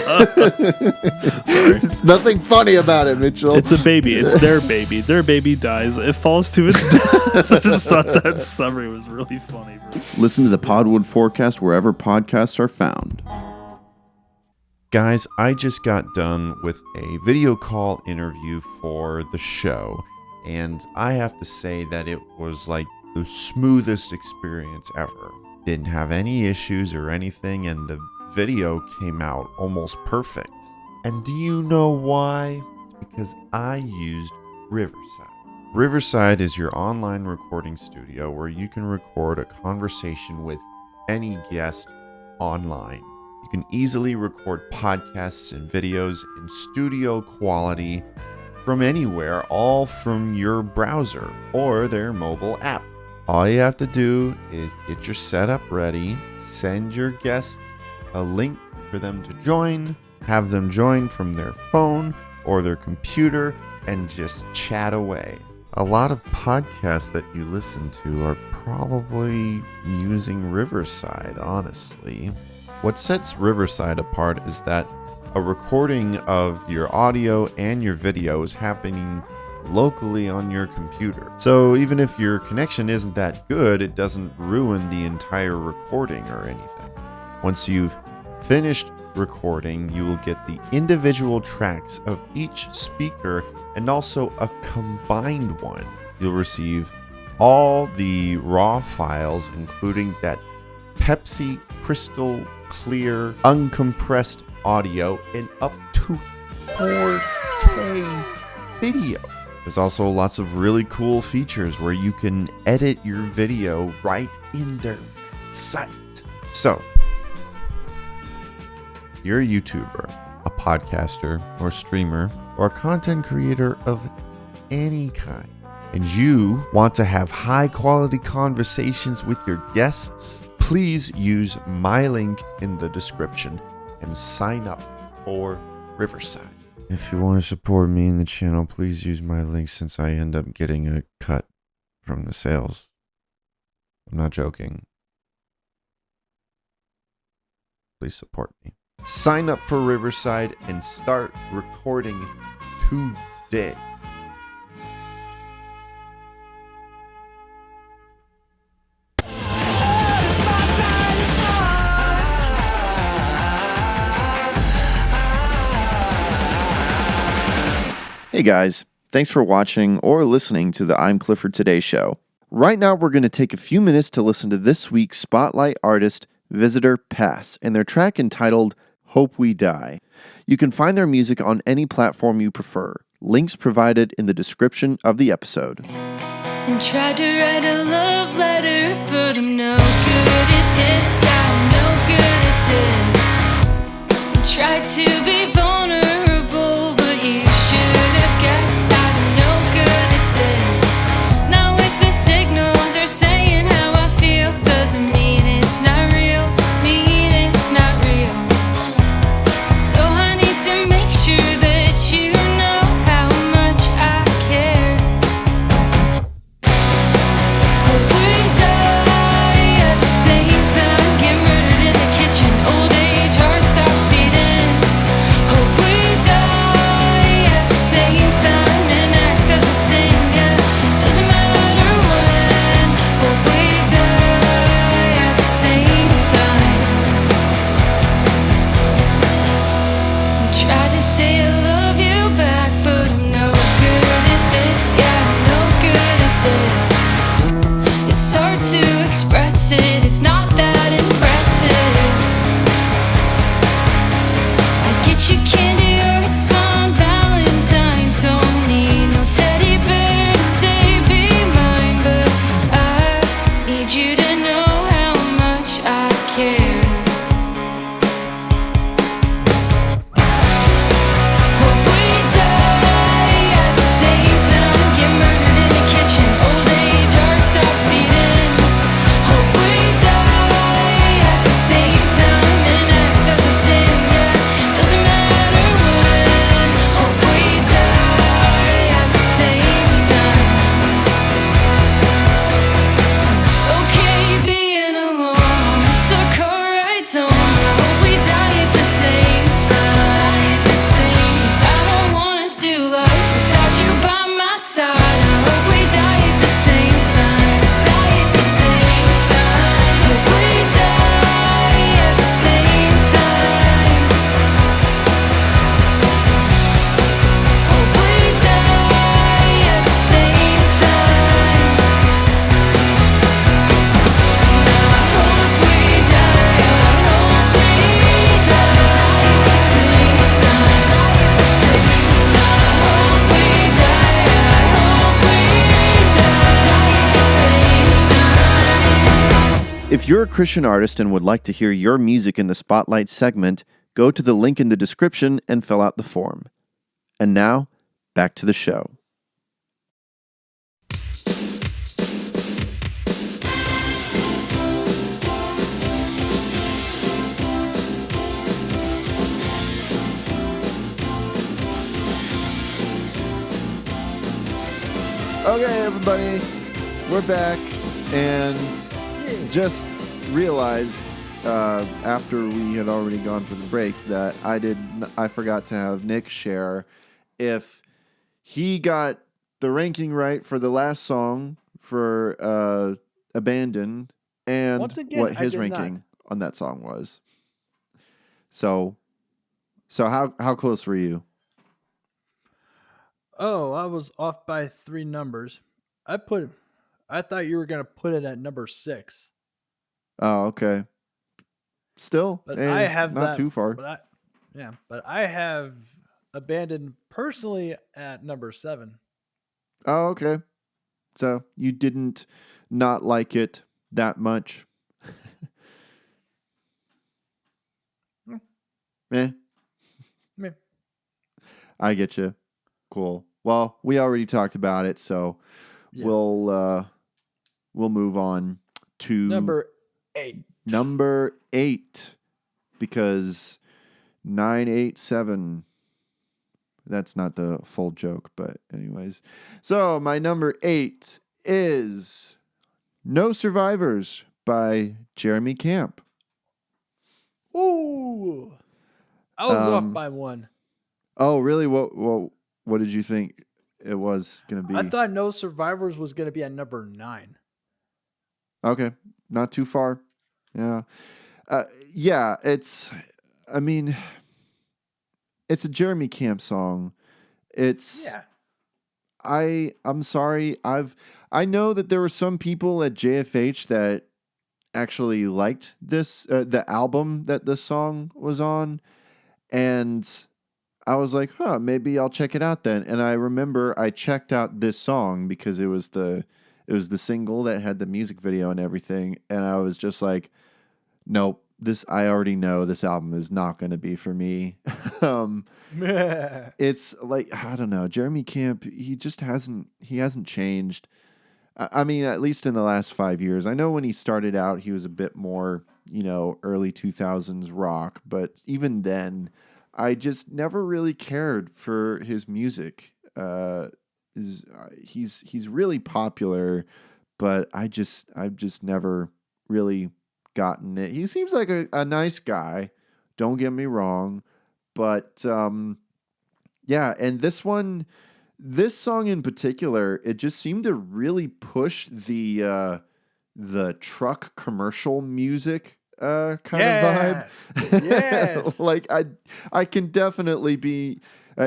S1: it's nothing funny about it, Mitchell.
S4: It's a baby. It's their baby. Their baby dies. It falls to its death. I just thought that summary was really funny, bro.
S1: Listen to the Podwood Forecast wherever podcasts are found. Guys, I just got done with a video call interview for the show, and I have to say that it was like the smoothest experience ever. Didn't have any issues or anything, and the video came out almost perfect. And do you know why? It's because I used Riverside. Riverside is your online recording studio where you can record a conversation with any guest online. You can easily record podcasts and videos in studio quality from anywhere, all from your browser or their mobile app. All you have to do is get your setup ready, send your guests a link for them to join, have them join from their phone or their computer, and just chat away. A lot of podcasts that you listen to are probably using Riverside, honestly. What sets Riverside apart is that a recording of your audio and your video is happening locally on your computer. So even if your connection isn't that good, it doesn't ruin the entire recording or anything. Once you've finished recording, you will get the individual tracks of each speaker and also a combined one. You'll receive all the raw files, including that Pepsi crystal clear uncompressed audio and up to 4K video. There's also lots of really cool features where you can edit your video right in their site. So, if you're a YouTuber, a podcaster, or streamer, or a content creator of any kind, and you want to have high quality conversations with your guests, please use my link in the description and sign up for Riverside. If you want to support me and the channel, please use my link since I end up getting a cut from the sales. I'm not joking. Please support me. Sign up for Riverside and start recording today. Hey guys, thanks for watching or listening to the I'm Clifford Today show. Right now we're going to take a few minutes to listen to this week's spotlight artist, Vistor Pass, and their track entitled Hope We Die. You can find their music on any platform you prefer. Links provided in the description of the episode.
S5: And tried to write a love letter, but I'm no good at this. Yeah, I'm no good at this. Tried to be vulnerable, but you should have guessed that I'm no good at this. Now with the signals are saying how I feel, doesn't mean it's not real, mean it's not real. So I need to make sure that you know how much I care. Hope we die at the same
S1: If you're a Christian artist and would like to hear your music in the Spotlight segment, go to the link in the description and fill out the form. And now, back to the show. Okay, everybody, we're back, and just realized after we had already gone for the break that I forgot to have Nick share if he got the ranking right for the last song for Abandon and
S2: Once again,
S1: what
S2: I
S1: his
S2: did
S1: ranking on that song was. So how close were you?
S2: Oh, I was off by 3 numbers. I thought you were gonna put it at number 6.
S1: Oh, okay. Still,
S2: But I have
S1: not
S2: that,
S1: too far.
S2: But I have Abandoned personally at number 7.
S1: Oh, okay. So you didn't not like it that much. Eh,
S2: Meh.
S1: I get you. Cool. Well, we already talked about it, so
S2: Yeah.
S1: we'll move on to
S2: Number 8.
S1: number 8 because 987. That's not the full joke, but anyways. So my number 8 is No Survivors by Jeremy Camp.
S2: Ooh. I was off by 1.
S1: Oh, really? What did you think it was going to be?
S2: I thought No Survivors was going to be at number 9.
S1: Okay, not too far. Yeah. Yeah, it's a Jeremy Camp song. It's
S2: Yeah.
S1: I'm sorry. I know that there were some people at JFH that actually liked this the album that this song was on, and I was like, "Huh, maybe I'll check it out then." And I remember I checked out this song because it was the single that had the music video and everything, and I was just like, "Nope, I already know this album is not going to be for me." It's like, I don't know, Jeremy Camp, he hasn't changed. I mean, at least in the last 5 years. I know when he started out, he was a bit more, early 2000s rock, but even then, I just never really cared for his music. He's really popular, but I've just never really gotten it. He seems like a nice guy, don't get me wrong, but yeah, and this song in particular, it just seemed to really push the truck commercial music kind of vibe.
S2: Yes.
S1: Like I can definitely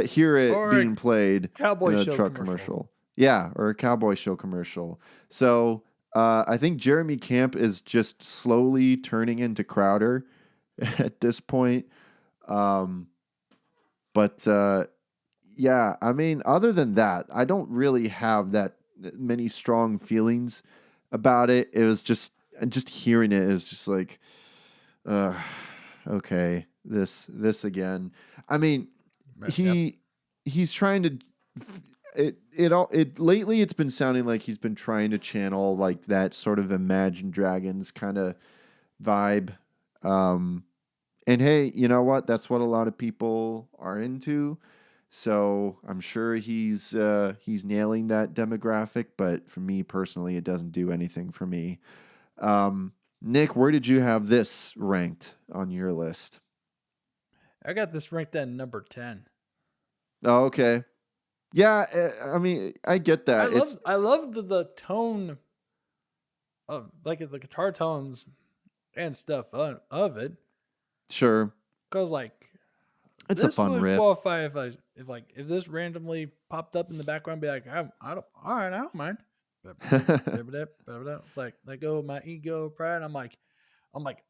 S1: hear it
S2: Or a
S1: being played
S2: cowboy
S1: in a
S2: show
S1: truck commercial. Yeah, or a cowboy show commercial. So I think Jeremy Camp is just slowly turning into Crowder at this point. But yeah, I mean, other than that, I don't really have that many strong feelings about it. It was just hearing it is just like, okay, this again. I mean, he's trying to lately it's been sounding like he's been trying to channel like that sort of Imagine Dragons kind of vibe. And hey, you know what? That's what a lot of people are into. So I'm sure he's nailing that demographic, but for me personally, it doesn't do anything for me. Nick, where did you have this ranked on your list?
S2: I got this ranked at number 10.
S1: Oh, okay. Yeah, I mean, I get that.
S2: I love the tone of like the guitar tones and stuff of it.
S1: Sure.
S2: Cause like
S1: It's a
S2: this
S1: fun
S2: would
S1: riff.
S2: qualify if this randomly popped up in the background, be like, I don't mind. Like let go of my ego, pride. I'm like,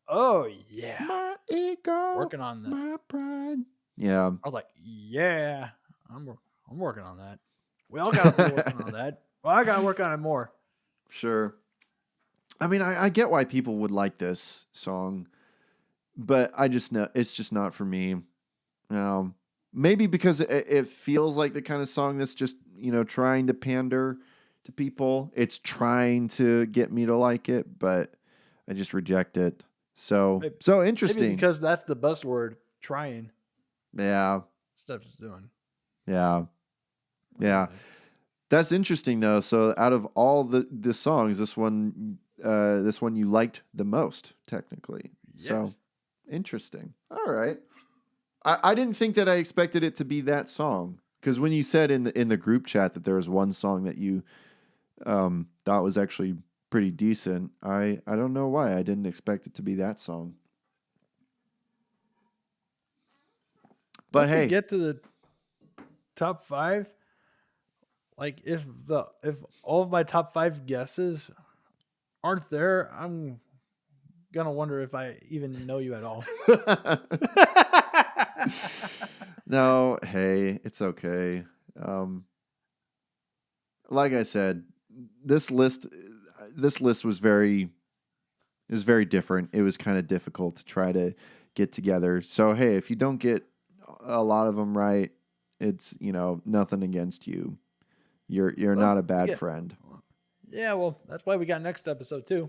S2: oh yeah,
S1: My ego,
S2: working on that.
S1: my pride. Yeah.
S2: I was like, yeah, I'm working on that. We all got to be working on that. Well, I got to work on it more.
S1: Sure. I mean, I get why people would like this song, but I just know it's just not for me. Maybe because it feels like the kind of song that's just, trying to pander to people. It's trying to get me to like it, but I just reject it. So interesting.
S2: Maybe because that's the buzzword, trying.
S1: Yeah.
S2: Stuff is doing.
S1: Yeah. Yeah. That's interesting though. So out of all the songs, this one you liked the most, technically.
S2: Yes.
S1: So interesting. All right. I didn't think that I expected it to be that song. Because when you said in the group chat that there was one song that you thought was actually pretty decent, I don't know why I didn't expect it to be that song. But
S2: Once
S1: hey,
S2: we get to the top 5, like if all of my top 5 guesses aren't there, I'm gonna wonder if I even know you at all.
S1: no, hey, it's okay. Like I said, this list was very different. It was kind of difficult to try to get together. So hey, if you don't get a lot of them right, it's nothing against you. You're not a bad friend.
S2: Yeah, well, that's why we got next episode too.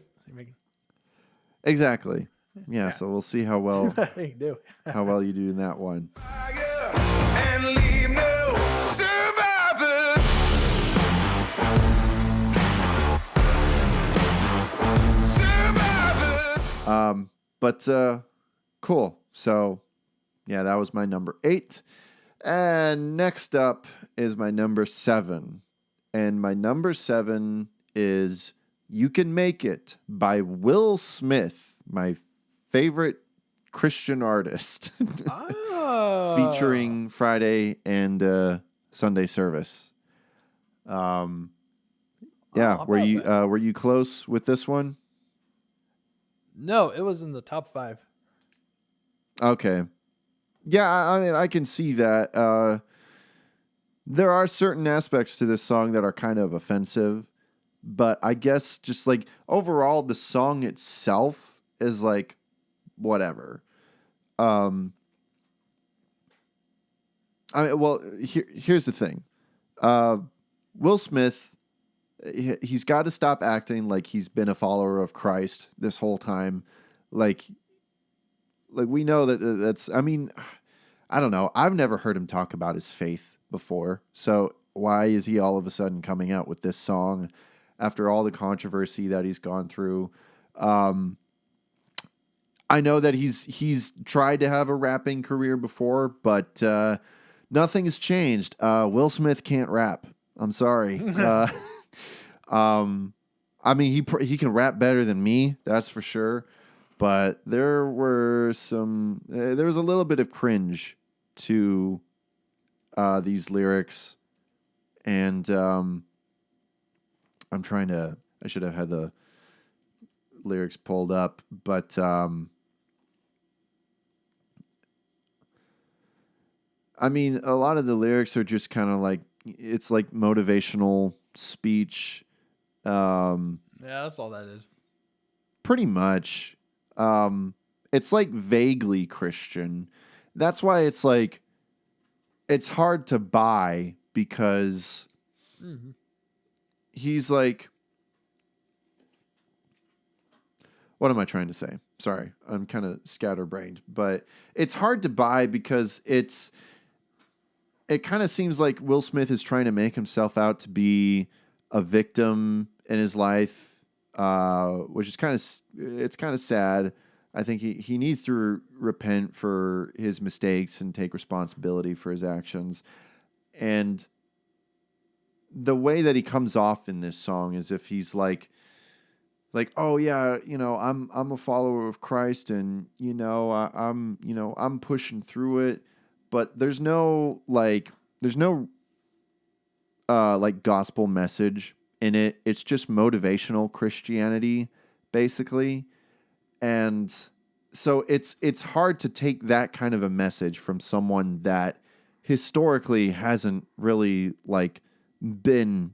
S1: Exactly. Yeah. So we'll see how well
S2: you do.
S1: how well you do in that one.
S3: And leave no survivors. Survivors.
S1: But cool. So yeah, that was my number 8. And next up is my number 7. And my number 7 is You Can Make It by Will Smith, my favorite Christian artist. Featuring Friday and Sunday service. Were you close with this one?
S2: No, it was in the top 5.
S1: Okay. Yeah, I mean, I can see that. There are certain aspects to this song that are kind of offensive, but I guess just like overall, the song itself is like whatever. Here's the thing. Will Smith, he's got to stop acting like he's been a follower of Christ this whole time. Like we know that's, I mean, I don't know. I've never heard him talk about his faith before. So why is he all of a sudden coming out with this song after all the controversy that he's gone through? I know that he's tried to have a rapping career before, but nothing has changed. Will Smith can't rap. I'm sorry. I mean, he can rap better than me, that's for sure. But there was a little bit of cringe to these lyrics, and I should have had the lyrics pulled up, but I mean, a lot of the lyrics are just kind of like, it's like motivational speech.
S2: Yeah, that's all that is.
S1: Pretty much. It's like vaguely Christian. That's why it's like, it's hard to buy because he's like, what am I trying to say? Sorry, I'm kind of scatterbrained, but it's hard to buy because it kind of seems like Will Smith is trying to make himself out to be a victim in his life, which is kind of sad. I think he needs to repent for his mistakes and take responsibility for his actions. And the way that he comes off in this song is if he's like, oh yeah, I'm a follower of Christ, and I'm pushing through it, but there's no gospel message in it. It's just motivational Christianity, basically. And so it's hard to take that kind of a message from someone that historically hasn't really been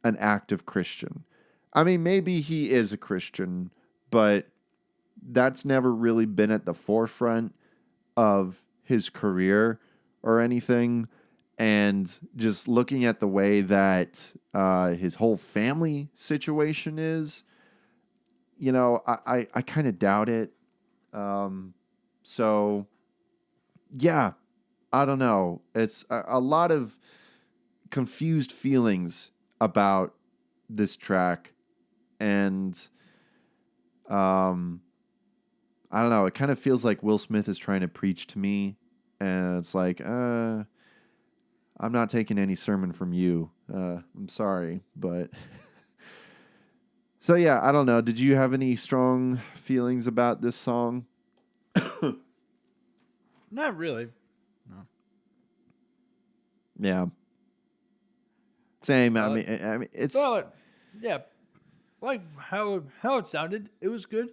S1: an active Christian. I mean, maybe he is a Christian, but that's never really been at the forefront of his career or anything. And just looking at the way that his whole family situation is, you know, I kind of doubt it. So, yeah, I don't know. It's a lot of confused feelings about this track. And I don't know. It kind of feels like Will Smith is trying to preach to me. And it's like, I'm not taking any sermon from you. I'm sorry, but... So, yeah, I don't know. Did you have any strong feelings about this song?
S2: Not really.
S1: Yeah. Same. I mean, it's...
S2: Well, yeah, like how it sounded, it was good,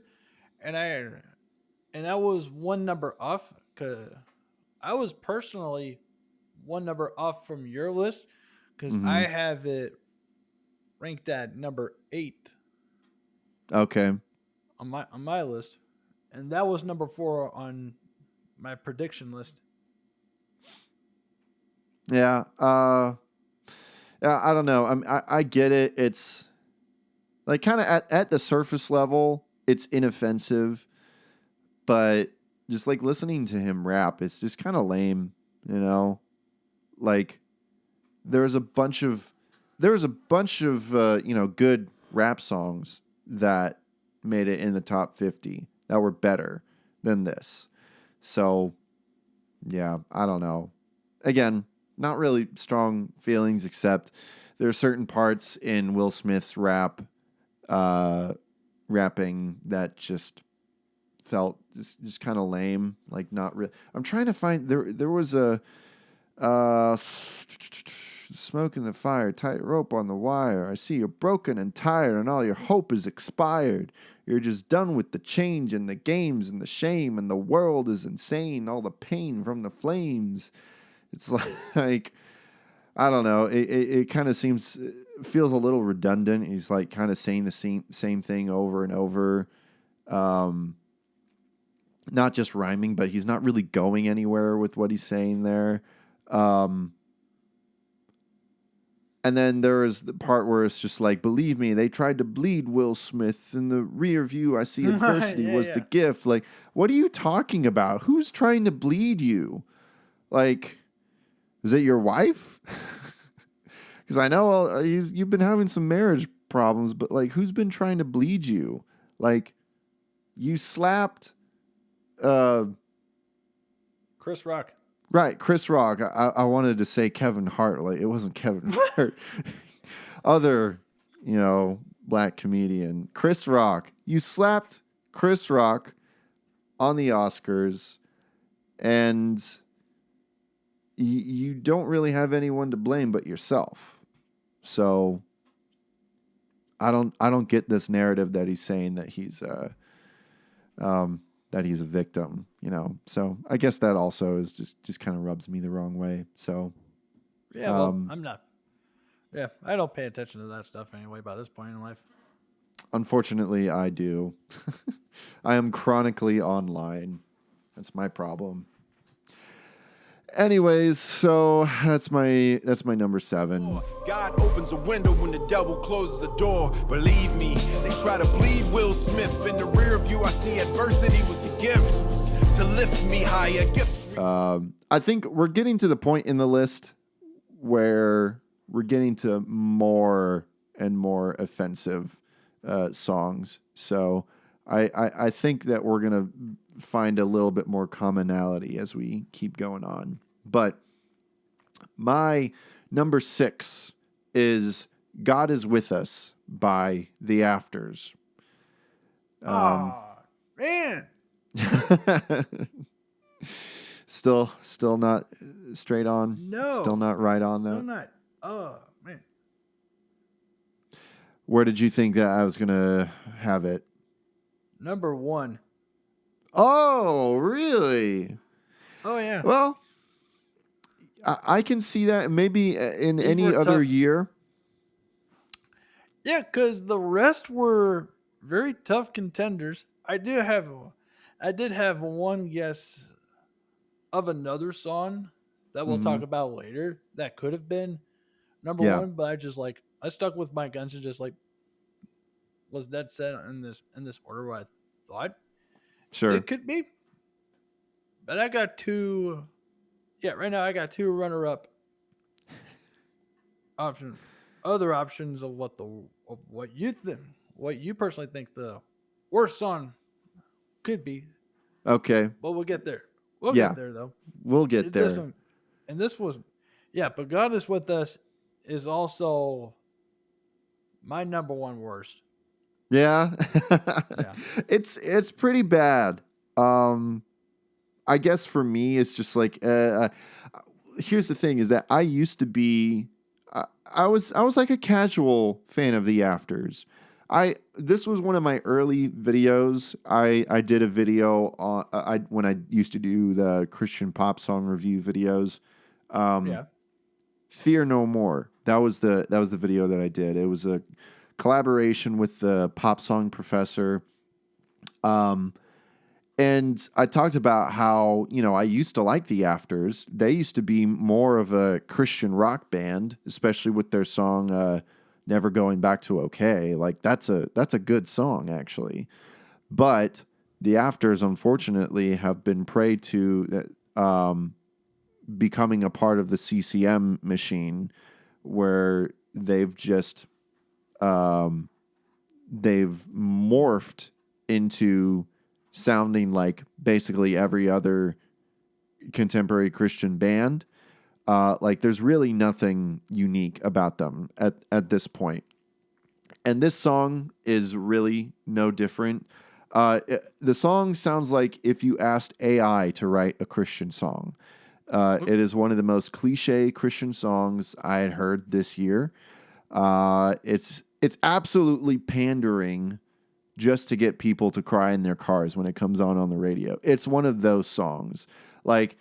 S2: and I was one number off because I was personally one number off from your list because I have it ranked at number 8
S1: Okay.
S2: on my list, and that was number 4 on my prediction list.
S1: Yeah. Yeah, I don't know. I get it. It's like kind of at the surface level, it's inoffensive, but just like listening to him rap, it's just kind of lame, you know? Like there was a bunch of good rap songs that made it in the top 50 that were better than this. So, yeah, I don't know. Again, not really strong feelings, except there are certain parts in Will Smith's rapping that just felt just kind of lame, like not real. I'm trying to find there was a smoke in the fire, tight rope on the wire. I see you're broken and tired, and all your hope is expired. You're just done with the change and the games and the shame, and the world is insane. All the pain from the flames. It's like, I don't know. It kind of feels a little redundant. He's like kind of saying the same thing over and over. Not just rhyming, but he's not really going anywhere with what he's saying there. And then there is the part where it's just like, believe me, they tried to bleed Will Smith. In the rear view, I see adversity was the gift. Like, what are you talking about? Who's trying to bleed you? Like, is it your wife? Because I know you've been having some marriage problems, but like, who's been trying to bleed you? Like, you slapped
S2: Chris Rock.
S1: Right, Chris Rock. I wanted to say Kevin Hart. Like, it wasn't Kevin Hart. Other, black comedian. Chris Rock. You slapped Chris Rock on the Oscars, and you don't really have anyone to blame but yourself. So I don't get this narrative that he's saying that he's a victim, So I guess that also is just kind of rubs me the wrong way. So
S2: yeah, well, I'm not. Yeah, I don't pay attention to that stuff anyway by this point in life.
S1: Unfortunately, I do. I am chronically online. That's my problem. Anyways, so that's my number 7.
S3: God opens a window when the devil closes the door. Believe me, they try to bleed Will Smith. In the rear view, I see adversity was the gift to lift me higher.
S1: I think we're getting to the point in the list where we're getting to more and more offensive songs. So I think that we're going to find a little bit more commonality as we keep going on. But my number 6 is God Is With Us by The Afters.
S2: Man.
S1: Still not straight on?
S2: No.
S1: Still not right on
S2: Still
S1: that?
S2: not. Oh, man.
S1: Where did you think that I was going to have it?
S2: Number 1.
S1: Oh, really?
S2: Oh, yeah.
S1: Well, I can see that maybe in
S2: These
S1: any
S2: were
S1: other
S2: tough.
S1: year.
S2: Yeah, because the rest were very tough contenders. I did have one guess of another song that we'll
S1: Hmm.
S2: talk about later that could have been number
S1: Yeah,
S2: one, but I stuck with my guns and just was dead set in this order what I thought
S1: sure.
S2: it could be. But I got two. Yeah, right now I got two runner up options, other options of what you think, what you personally think the worst song could be.
S1: Okay.
S2: But we'll get there. We'll get
S1: Yeah,
S2: there though.
S1: we'll get
S2: This
S1: there.
S2: one, and this was, yeah. But God is with us is also my number one worst.
S1: Yeah.
S2: Yeah.
S1: It's pretty bad. Um I guess for me it's just like here's the thing is that I used to be I was like a casual fan of the Afters. I This was one of my early videos. I did a video on I when I used to do the Christian pop song review videos. Um
S2: Yeah.
S1: Fear No More. That was the video that I did. It was a collaboration with the pop song professor. Um and I talked about how, I used to like the Afters. They used to be more of a Christian rock band, especially with their song Never Going Back to Okay. Like that's a good song actually. But the Afters unfortunately have been prey to becoming a part of the CCM machine where um, they've morphed into sounding like basically every other contemporary Christian band. Like there's really nothing unique about them at this point. And this song is really no different. The song sounds like if you asked AI to write a Christian song. It is one of the most cliche Christian songs I had heard this year. It's absolutely pandering just to get people to cry in their cars when it comes on the radio. It's one of those songs. Like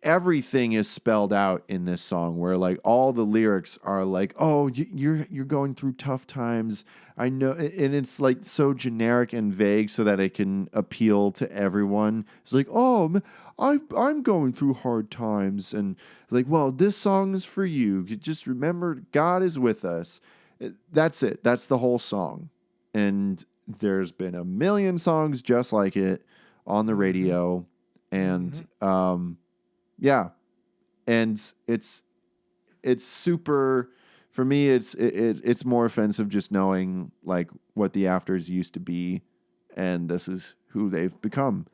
S1: everything is spelled out in this song where like all the lyrics are like, "Oh, you're going through tough times. I know." And it's like so generic and vague so that it can appeal to everyone. It's like, "Oh, I'm going through hard times." And like, "Well, this song is for you. Just remember God is with us." That's it. That's the whole song. And there's been a million songs just like it on the radio. And yeah, and it's super for me. It's more offensive just knowing like what the Afters used to be, and this is who they've become.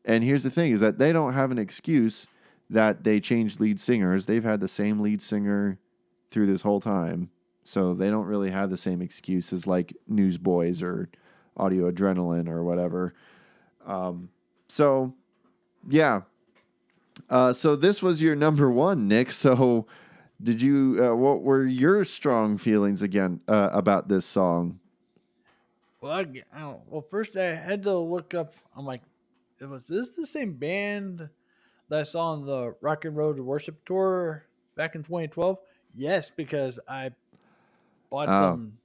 S1: And here's the thing: is that they don't have an excuse that they changed lead singers. They've had the same lead singer through this whole time, so they don't really have the same excuse as like Newsboys or Audio Adrenaline or whatever. So yeah. So this was your number one, Nick. So did you? What were your strong feelings again about this song?
S2: Well, well, first I had to look up. I'm like, was this the same band that I saw on the Rock and Road Worship Tour back in 2012? Yes, because I bought
S1: Uh,
S2: some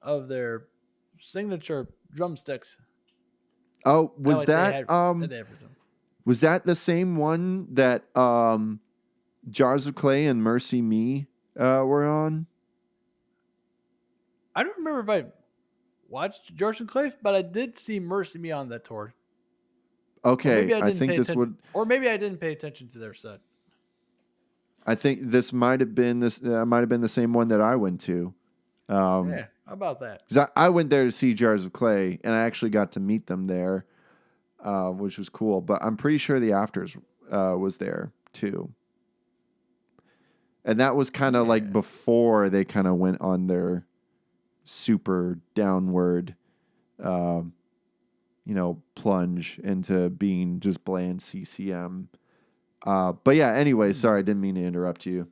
S2: of their signature drumsticks
S1: oh,
S2: that like they had for some.
S1: was that the same one that Jars of Clay and Mercy Me were on?
S2: I don't remember if I watched George and Cliff, but I did see Mercy Me on that tour. Or
S1: Okay,
S2: maybe I
S1: I
S2: didn't
S1: think
S2: pay
S1: this
S2: attention.
S1: would.
S2: Or maybe I didn't pay attention to their set.
S1: I think this might have been the same one that I went to.
S2: Yeah, how about that?
S1: Because I went there to see Jars of Clay, and I actually got to meet them there, which was cool. But I'm pretty sure the Afters was there too. And that was kind of like
S2: Yeah.
S1: before they kind of went on their super downward, plunge into being just bland CCM. But yeah, anyway, sorry, I didn't mean to interrupt you.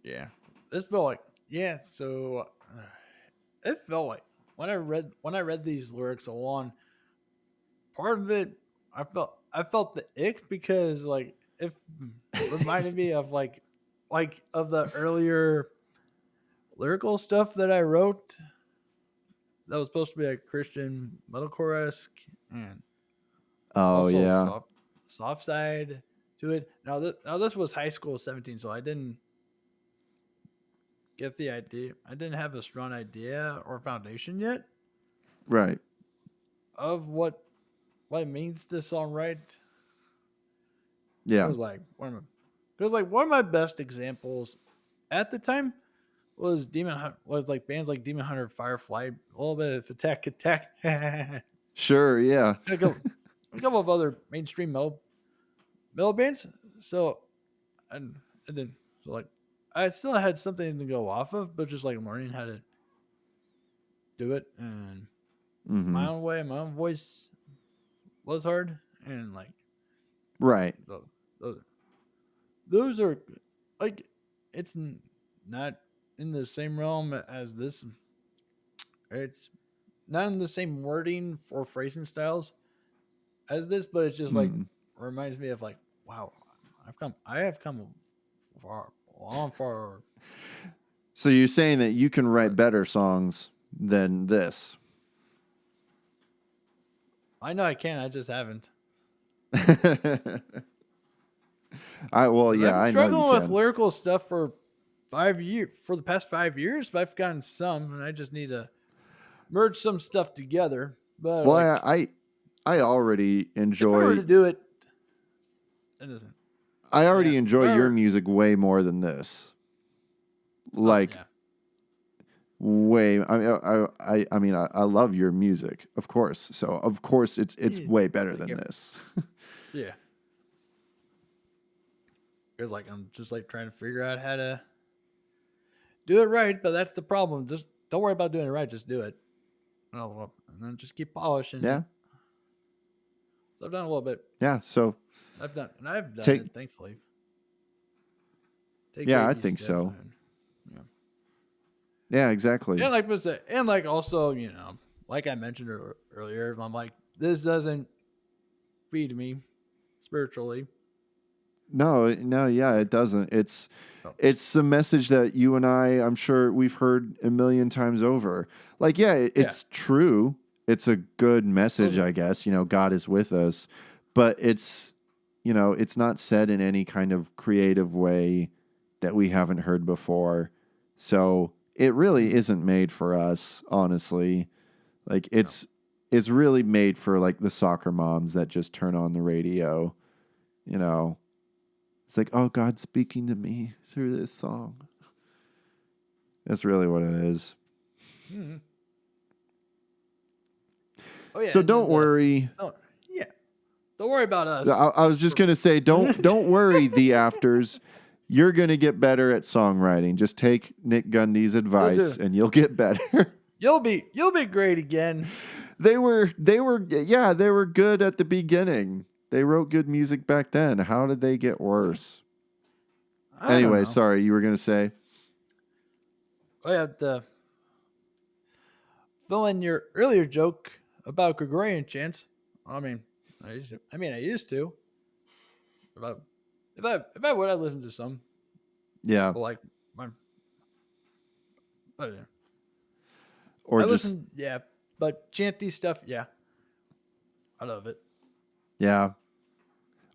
S2: Yeah. This felt like so it felt like when I read these lyrics along, part of it I felt the ick because like it reminded me of like of the earlier lyrical stuff that I wrote that was supposed to be like Christian metalcore-esque and
S1: Oh
S2: also
S1: yeah.
S2: soft side to it. Now this was high school 17, so I didn't get the idea. I didn't have a strong idea or foundation yet
S1: Right.
S2: of what it means to songwrite. It
S1: Yeah.
S2: was like one of my best examples at the time was like bands like Demon Hunter, Firefly, a little bit of Attack, and
S1: Sure. Yeah.
S2: a couple of other mainstream metal bands. So and then so like I still had something to go off of, but just like learning how to do it and
S1: Mm-hmm.
S2: my own way, my own voice was hard, and like
S1: Right.
S2: those, those are like it's not in the same realm as this. It's not in the same wording or phrasing styles as this, but it's just like
S1: Mm.
S2: reminds me of like, wow, I have come far, long far.
S1: So you're saying that you can write better songs than this?
S2: I know I can, I just haven't.
S1: I
S2: I've been
S1: know
S2: struggling
S1: you
S2: with
S1: can.
S2: lyrical stuff for the past 5 years, but I've gotten some, and I just need to merge some stuff together. But
S1: Well,
S2: like,
S1: I already
S2: if I were
S1: enjoy
S2: to do it, it doesn't.
S1: I already
S2: Yeah,
S1: enjoy
S2: or-
S1: your music way more than this. Like
S2: yeah.
S1: way. I mean, I love your music, of course. So of course it's
S2: Yeah,
S1: way better than
S2: like
S1: this.
S2: Yeah. Because like I'm just like trying to figure out how to do it right, but that's the problem. Just don't worry about doing it right. Just do it. And then just keep polishing
S1: Yeah,
S2: it. So I've done a little bit.
S1: yeah. So
S2: I've done
S1: Take-
S2: it, thankfully.
S1: Yeah, I
S2: baby
S1: think
S2: steps
S1: so.
S2: and-
S1: yeah, exactly.
S2: And like was and like also, like I mentioned earlier, I'm like, this doesn't feed me spiritually.
S1: No, yeah, it doesn't. It's
S2: No.
S1: it's the message that you and I'm sure we've heard a million times over. Like, yeah, it's true. It's a good message, I guess. God is with us, but it's not said in any kind of creative way that we haven't heard before. So it really isn't made for us, honestly. Like it's really made for like the soccer moms that just turn on the radio, It's like, oh, God's speaking to me through this song. That's really what it is.
S2: Mm-hmm. Oh yeah.
S1: So
S2: and
S1: don't
S2: then
S1: worry.
S2: yeah. Don't worry about us.
S1: I was just gonna say, don't worry, the afters. You're gonna get better at songwriting. Just take Nick Gundy's advice, and you'll get better.
S2: You'll be great again.
S1: They were good at the beginning. They wrote good music back then. How did they get worse?
S2: I don't
S1: Anyway,
S2: know.
S1: sorry, you were gonna say.
S2: Oh yeah, fill in your earlier joke about Gregorian chants. I used to. If I would, I'd listen to some.
S1: Yeah,
S2: But like my, but yeah.
S1: or
S2: I
S1: just
S2: listen, yeah. But chanty stuff, yeah. I love it.
S1: yeah,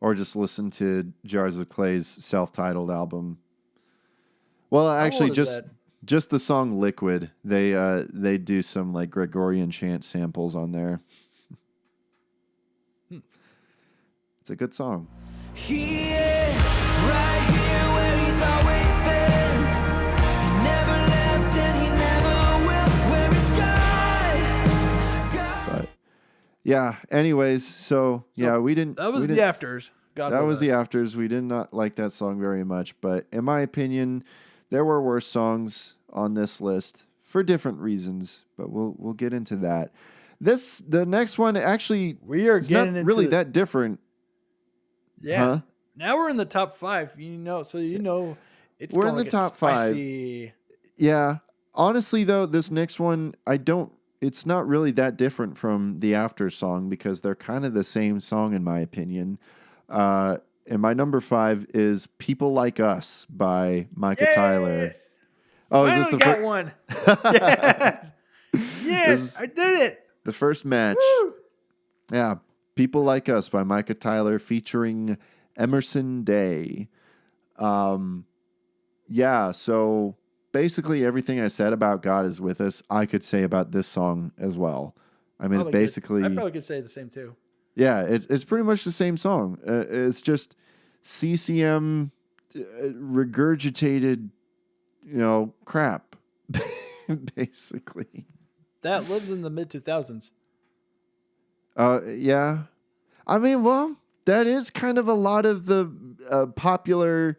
S1: or just listen to Jars of Clay's self-titled album. Well, actually,
S2: old is
S1: just the song "Liquid." They do some like Gregorian chant samples on there. It's a good song.
S3: Here, right here where he's always been. He never left and he never will. Where is God?
S1: But yeah. Anyways, so yeah, we didn't.
S2: That was
S1: we
S2: the
S1: didn't-
S2: afters. God
S1: That
S2: love
S1: was
S2: us.
S1: the afters. We did not like that song very much, but in my opinion, there were worse songs on this list for different reasons. But we'll get into that. The next one actually
S2: We are
S1: is not
S2: getting into
S1: really that different.
S2: Yeah.
S1: Huh?
S2: Now we're in the top 5. So it's
S1: We're
S2: gonna
S1: in the
S2: get
S1: top 5.
S2: spicy.
S1: Yeah. Honestly, though, this next one, it's not really that different from the After song because they're kind of the same song, in my opinion. And my number 5 is People Like Us by Micah Tyler.
S2: Yes!
S1: Oh, is this
S2: Finally
S1: the
S2: got
S1: first?
S2: one. Yes. Yes,
S1: is-
S2: I did it.
S1: The first match.
S2: Woo.
S1: Yeah. People Like Us by Micah Tyler featuring Emerson Day. Yeah, so basically everything I said about God is with us, I could say about this song as well. I mean,
S2: Probably
S1: basically,
S2: I probably could say the same too.
S1: yeah, it's pretty much the same song. It's just CCM regurgitated, crap, basically.
S2: That lives in the mid 2000s.
S1: Yeah. I mean, well, that is kind of a lot of the popular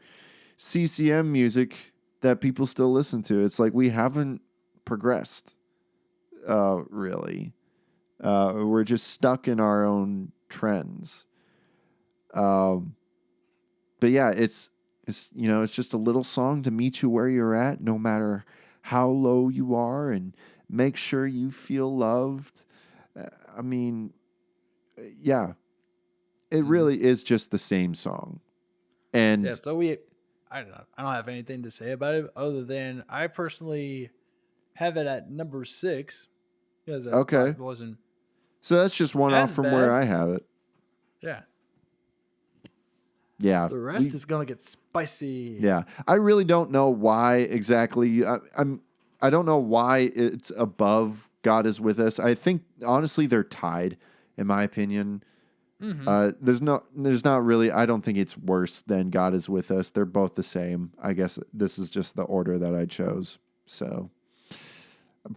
S1: CCM music that people still listen to. It's like we haven't progressed, really. We're just stuck in our own trends. But yeah, it's just a little song to meet you where you're at, no matter how low you are, and make sure you feel loved. I mean, yeah, it really is just the same song. And
S2: Yeah, so I don't have anything to say about it other than I personally have it at number 6 because I
S1: Okay.
S2: thought it wasn't
S1: so that's just one off
S2: as
S1: from where
S2: bad.
S1: I have it.
S2: Yeah.
S1: Yeah.
S2: The rest is gonna get spicy.
S1: Yeah. I really don't know why exactly. I don't know why it's above God Is With Us. I think honestly they're tied, in my opinion. There's not really. I don't think it's worse than God Is With Us. They're both the same. I guess this is just the order that I chose. So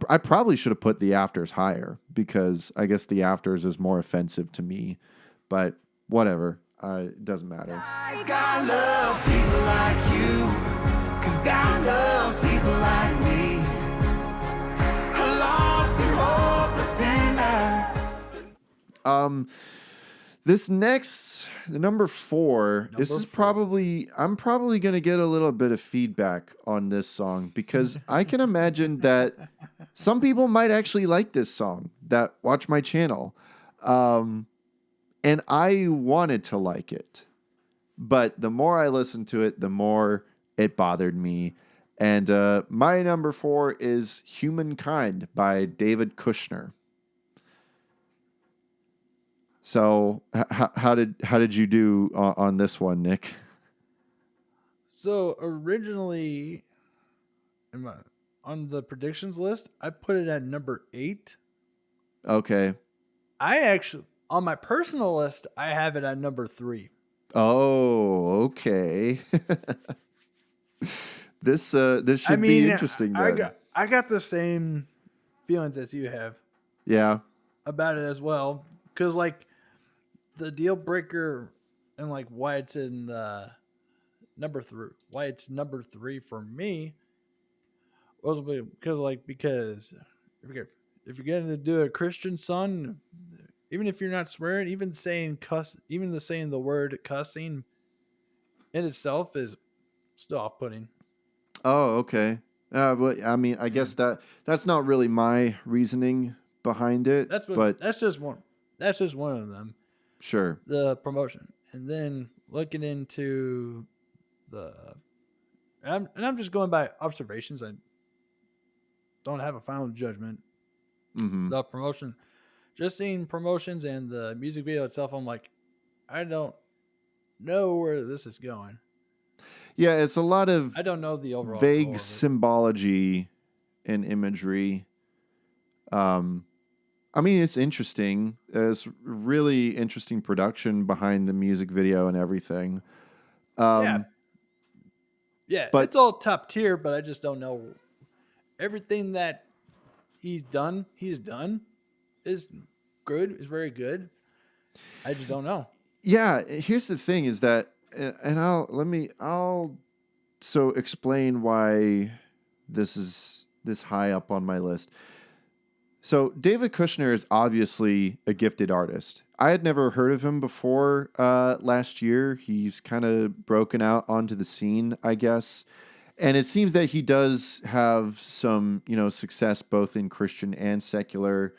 S1: I probably should have put The Afters higher because I guess The Afters is more offensive to me. But whatever. It doesn't matter.
S3: God loves people like you, 'cause God loves people like me. A lost and hopeless sinner.
S1: This next, the number 4, I'm probably going to get a little bit of feedback on this song because I can imagine that some people might actually like this song that watch my channel. And I wanted to like it. But the more I listened to it, the more it bothered me. And my number 4 is Humankind by David Kushner. So how did you do on this one, Nick?
S2: So originally, on the predictions list, I put it at number 8.
S1: Okay.
S2: I actually, on my personal list, I have it at number 3.
S1: Oh, okay. This should be interesting then.
S2: I got the same feelings as you have
S1: Yeah.
S2: about it as well, because like the deal breaker and like why it's in the why it's number 3 for me was because if you're going to do a Christian song, even if you're not swearing, even saying the word cussing in itself is still off-putting.
S1: Oh, okay. But I mean, I guess that's not really my reasoning behind it. But
S2: That's just one of them.
S1: sure.
S2: The promotion, and then looking into I'm just going by observations. I don't have a final judgment.
S1: Mm-hmm.
S2: The promotion, just seeing promotions and the music video itself, I'm like, I don't know where this is going.
S1: Yeah, it's a lot of
S2: I don't know the overall
S1: vague
S2: goal of it.
S1: symbology and imagery. I mean, it's interesting. It's really interesting production behind the music video and everything.
S2: Yeah,
S1: but-
S2: it's all top tier, but I just don't know everything that he's done is good, is very good. I just don't know.
S1: Yeah, here's the thing is that, and I'll so explain why this is this high up on my list. So David Kushner is obviously a gifted artist. I had never heard of him before last year. He's kind of broken out onto the scene, I guess. And it seems that he does have some, success both in Christian and secular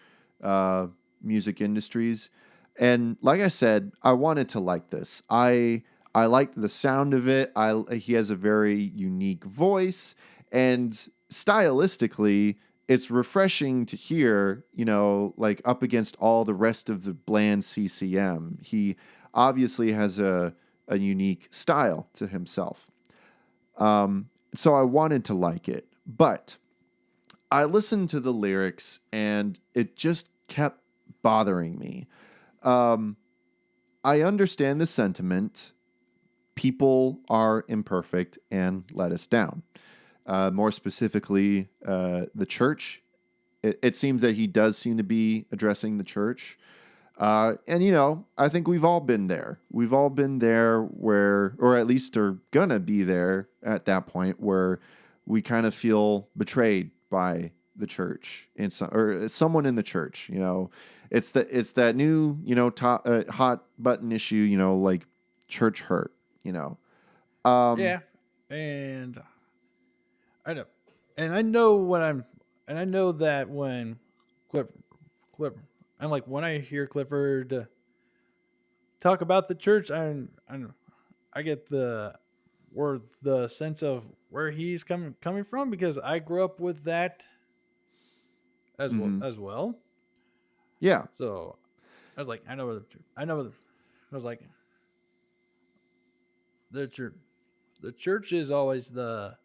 S1: music industries. And like I said, I wanted to like this. I liked the sound of it. He has a very unique voice, and stylistically, it's refreshing to hear, like up against all the rest of the bland CCM. He obviously has a unique style to himself. So I wanted to like it, but I listened to the lyrics and it just kept bothering me. I understand the sentiment. People are imperfect and let us down. More specifically, the church. It seems that he does seem to be addressing the church. And, I think we've all been there. We've all been there or at least are going to be there at that point where we kind of feel betrayed by the church or someone in the church. It's that new, hot button issue, like church hurt,
S2: Yeah, and I know, and I know that when Clifford, I'm like when I hear Clifford talk about the church, I get the sense of where he's coming from because I grew up with that as well.
S1: Yeah.
S2: So I was like, I know. I was like, the church. The church is always a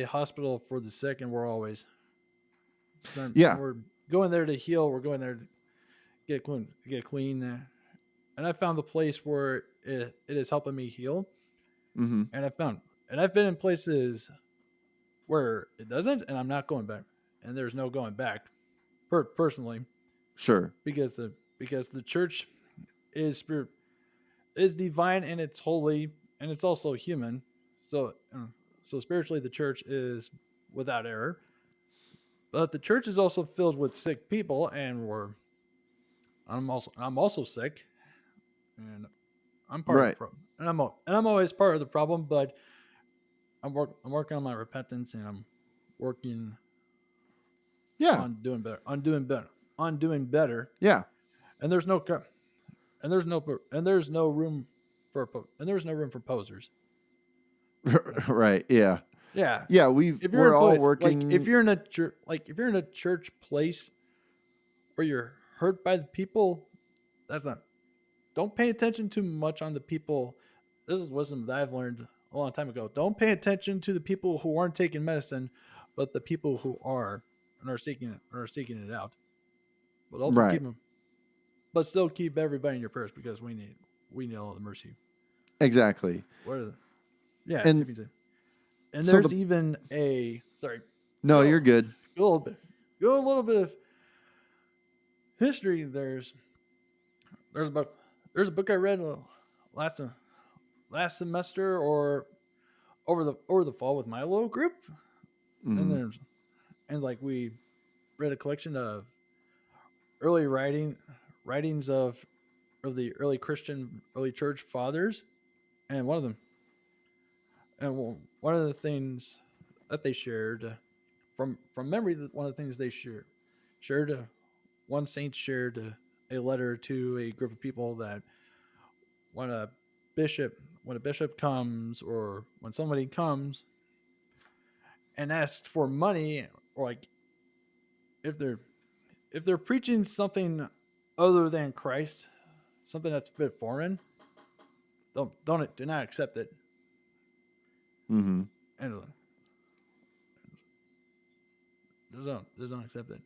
S2: hospital for the sick, and
S1: Yeah.
S2: we're going there to heal. We're going there to get clean. And I found the place where it is helping me heal.
S1: Mm-hmm.
S2: And I've been in places where it doesn't, and I'm not going back. And there's no going back, personally,
S1: Sure.
S2: because the church is is divine and it's holy and it's also human. So spiritually, the church is without error. But the church is also filled with sick people, and I'm also sick, and I'm part of the
S1: Right.
S2: problem, and I'm always part of the problem. But I'm working on my repentance, and I'm working
S1: Yeah.
S2: on doing better, on doing better.
S1: Yeah.
S2: And there's no and there's no and there's no room for posers.
S1: Right. Yeah.
S2: Yeah,
S1: Yeah.
S2: if you're
S1: We're
S2: in
S1: all
S2: place,
S1: working.
S2: if you're in a church, if you're in a church place where you're hurt by the people, that's not. Don't pay attention too much on the people. This is wisdom that I've learned a long time ago. Don't pay attention to the people who aren't taking medicine, but the people who are and are seeking it out. But also
S1: Right.
S2: but still keep everybody in your prayers because we need all the mercy.
S1: Exactly.
S2: What are the, yeah,
S1: And
S2: and
S1: so
S2: there's even a sorry.
S1: No, you're good.
S2: Go a little bit of history. There's a book I read last semester or over the fall with my little group,
S1: Mhm.
S2: and like we read a collection of early writings of the early church fathers, and one of the things that they shared from memory, that one of the things they shared one saint shared a letter to a group of people that when a bishop comes or when somebody comes and asks for money, or like if they're preaching something other than Christ, something that's a bit foreign, do not accept it.
S1: Mhm.
S2: And just don't accept it.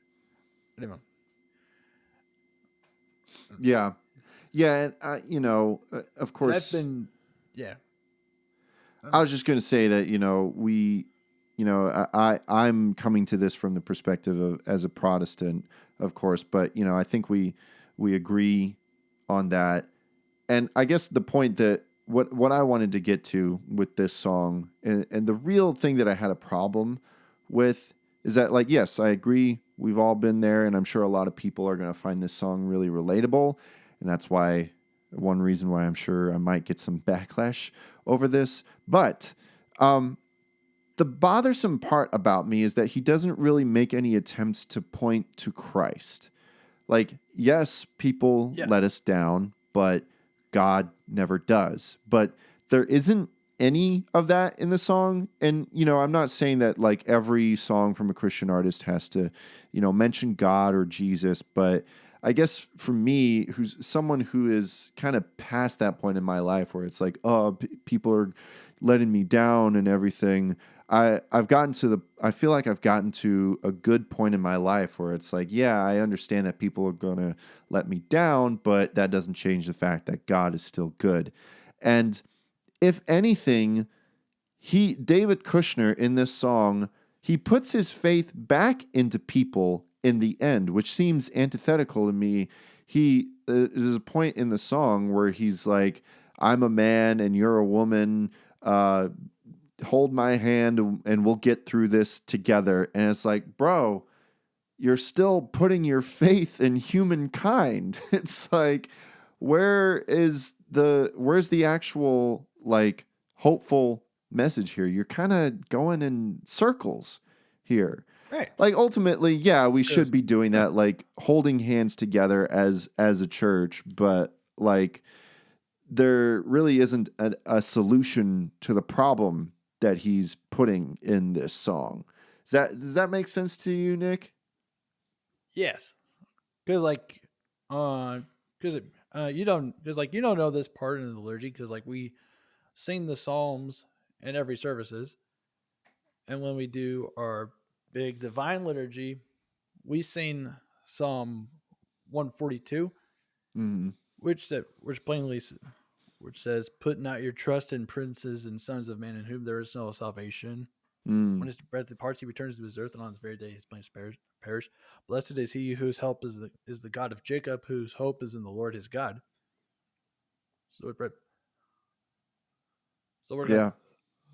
S2: Anyway,
S1: Yeah. Yeah, and of
S2: and
S1: course,
S2: I've been yeah.
S1: I was just going to say that I'm coming to this from the perspective of as a Protestant, of course, but I think we agree on that. And I guess the point that what I wanted to get to with this song and the real thing that I had a problem with is that, like, yes, I agree. We've all been there, and I'm sure a lot of people are going to find this song really relatable. And that's why one reason why I'm sure I might get some backlash over this. But the bothersome part about me is that he doesn't really make any attempts to point to Christ. Like, yes, people
S2: Yeah.
S1: let us down, but God never does. But there isn't any of that in the song. And, I'm not saying that like every song from a Christian artist has to, mention God or Jesus, but I guess for me, who's someone who is kind of past that point in my life where it's like, oh, people are letting me down and everything. I feel like I've gotten to a good point in my life where it's like, yeah, I understand that people are going to let me down, but that doesn't change the fact that God is still good. And if anything, David Kushner in this song, he puts his faith back into people in the end, which seems antithetical to me. There's a point in the song where he's like, I'm a man and you're a woman, hold my hand and we'll get through this together. And it's like, bro, you're still putting your faith in humankind. It's like, where's the actual like hopeful message here? You're kind of going in circles here.
S2: Right.
S1: Like ultimately, yeah, we should be doing that, like holding hands together as a church, but like there really isn't a solution to the problem that he's putting in this song. Does that make sense to you, Nick?
S2: Yes. Because like, you don't know this part in the liturgy because like we sing the Psalms in every services, and when we do our big divine liturgy, we sing Psalm 142,
S1: Mm-hmm.
S2: which says, "Put not your trust in princes and sons of men, in whom there is no salvation.
S1: Mm.
S2: When his breath departs, he returns to his earth, and on this very day his plans perish. Blessed is he whose help is the God of Jacob, whose hope is in the Lord his God." So we're gonna.
S1: Yeah.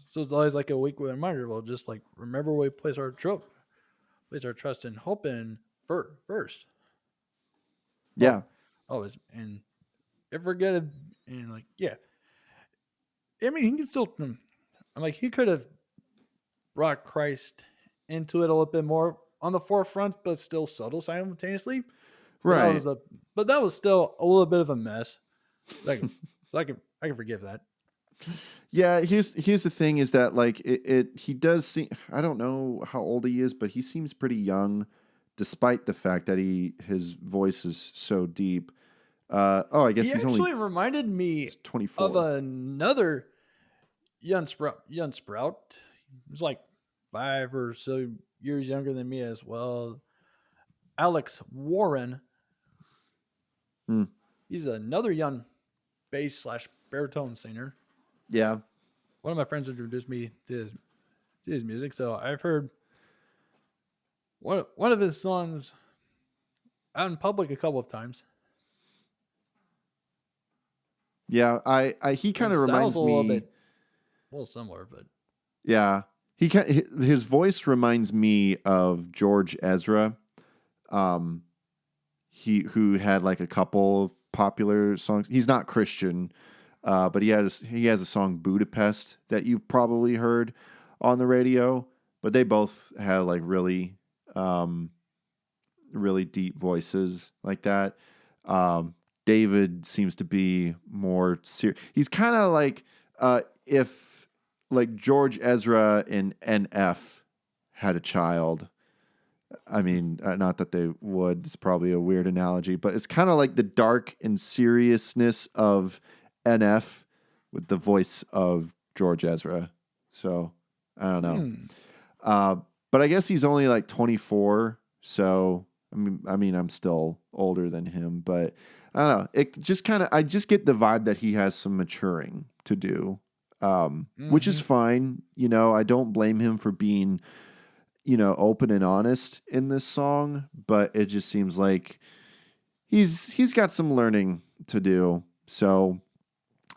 S2: So it's always like a weekly reminder. Well, just like remember we place our trust and hope in first.
S1: Yeah.
S2: Always, and if forget it, and like yeah, I mean he can still. I'm like he could have brought Christ into it a little bit more on the forefront, but still subtle simultaneously.
S1: Right.
S2: But that was still a little bit of a mess. Like, so I can forgive that.
S1: Yeah, here's the thing is that like he does seem, I don't know how old he is, but he seems pretty young despite the fact that his voice is so deep. I guess
S2: He
S1: he's
S2: actually
S1: only
S2: reminded me
S1: 24.
S2: of another young sprout. He was like 5 or so years younger than me as well. Alex Warren.
S1: Hmm.
S2: He's another young bass / baritone singer.
S1: Yeah.
S2: One of my friends introduced me to his music, so I've heard one of his songs out in public a couple of times.
S1: Yeah, he kind of reminds
S2: Style's
S1: me.
S2: a little similar, but
S1: Yeah, his voice reminds me of George Ezra. Who had like a couple of popular songs. He's not Christian, but he has a song Budapest that you've probably heard on the radio. But they both had like really, really deep voices like that. David seems to be more serious. He's kind of like if like George Ezra and NF had a child. I mean, not that they would. It's probably a weird analogy, but it's kind of like the dark and seriousness of NF with the voice of George Ezra. So I don't know. But I guess he's only like 24. So I mean, I'm still older than him, but I don't know. It just I just get the vibe that he has some maturing to do, which is fine. I don't blame him for being, open and honest in this song, but it just seems like he's got some learning to do. So,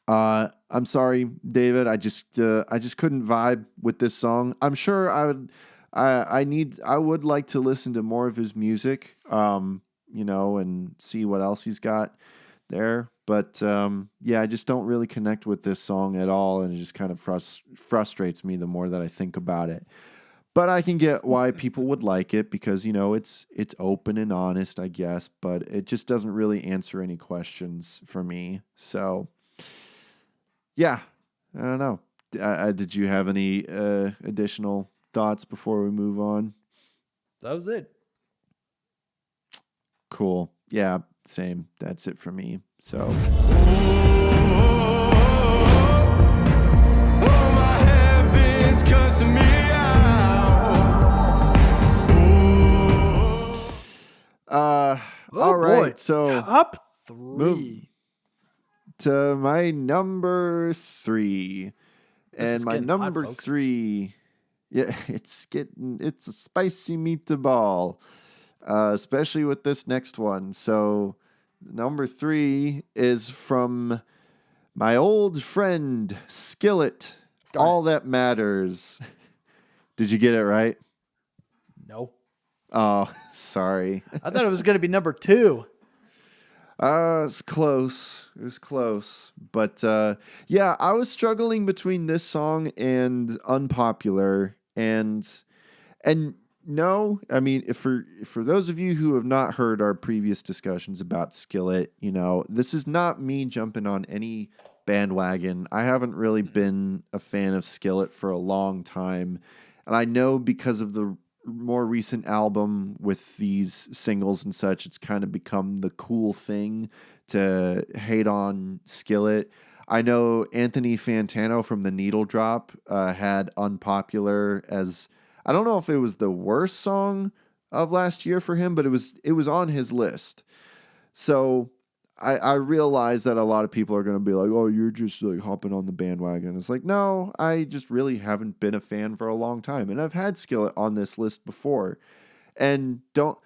S1: I'm sorry, David. I just couldn't vibe with this song. I'm sure I would like to listen to more of his music, and see what else he's got there. But, yeah, I just don't really connect with this song at all. And it just kind of frustrates me the more that I think about it. But I can get why people would like it because, it's open and honest, I guess, but it just doesn't really answer any questions for me. So, yeah, I don't know. Did you have any additional thoughts before we move on?
S2: That was it.
S1: Cool. Yeah, same. That's it for me. So,
S3: Oh, my heaven's cussing me out.
S1: all right.
S2: Boy.
S1: So
S2: Top
S1: move
S2: 3.
S1: to my number 3,
S2: This is
S1: and my
S2: getting hot,
S1: number
S2: folks.
S1: 3. Yeah, it's a spicy meatball, especially with this next one. So, number 3 is from my old friend Skillet.
S2: Darn
S1: All That Matters. Did you get it right?
S2: No.
S1: Oh, sorry.
S2: I thought it was going to be number 2.
S1: It's close. It was close. But yeah, I was struggling between this song and Unpopular. And no, I mean, for those of you who have not heard our previous discussions about Skillet, this is not me jumping on any bandwagon. I haven't really been a fan of Skillet for a long time. And I know because of the more recent album with these singles and such, it's kind of become the cool thing to hate on Skillet. I know Anthony Fantano from the Needle Drop had Unpopular as, I don't know if it was the worst song of last year for him, but it was on his list. So I realize that a lot of people are going to be like, oh, you're just like hopping on the bandwagon. It's like, no, I just really haven't been a fan for a long time. And I've had Skillet on this list before. And don't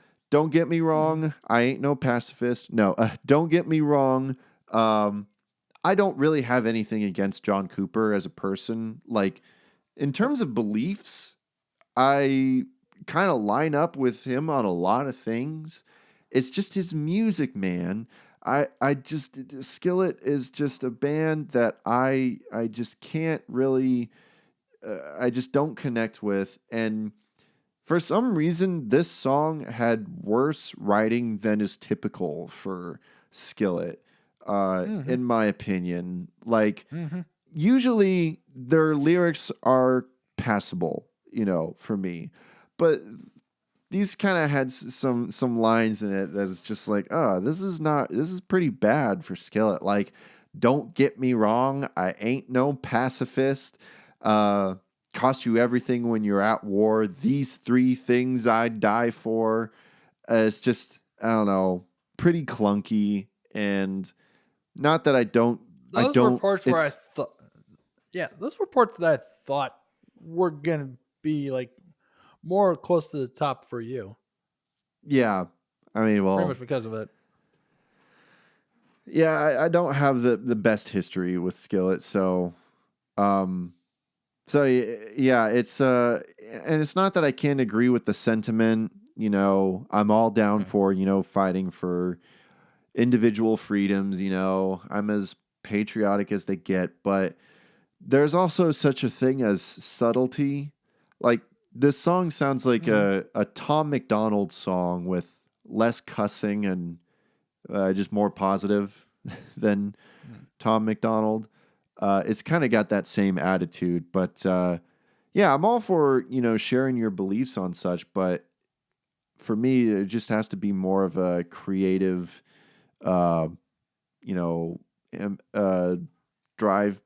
S1: get me wrong. I ain't no pacifist. No, don't get me wrong. I don't really have anything against John Cooper as a person. Like, in terms of beliefs, I kind of line up with him on a lot of things. It's just his music, man. I just, Skillet is just a band that I just can't really, I just don't connect with. And for some reason, this song had worse writing than is typical for Skillet, in my opinion. Like, usually their lyrics are passable, for me. But these kind of had some lines in it that is just like, oh, this is pretty bad for Skillet. Like, don't get me wrong, I ain't no pacifist. Cost you everything when you're at war. These 3 things I'd die for. It's just, I don't know, pretty clunky. And not that I don't.
S2: Reports where I thought, those reports that I thought were going to be like more close to the top for you.
S1: Yeah. I mean, well,
S2: pretty much because of it.
S1: Yeah, I don't have the best history with Skillet, so yeah, it's and it's not that I can't agree with the sentiment, I'm all down for, fighting for individual freedoms, I'm as patriotic as they get, but there's also such a thing as subtlety. Like, this song sounds like a Tom McDonald song with less cussing and just more positive than Tom McDonald. It's kind of got that same attitude, but yeah, I'm all for, sharing your beliefs on such, but for me, it just has to be more of a creative, drive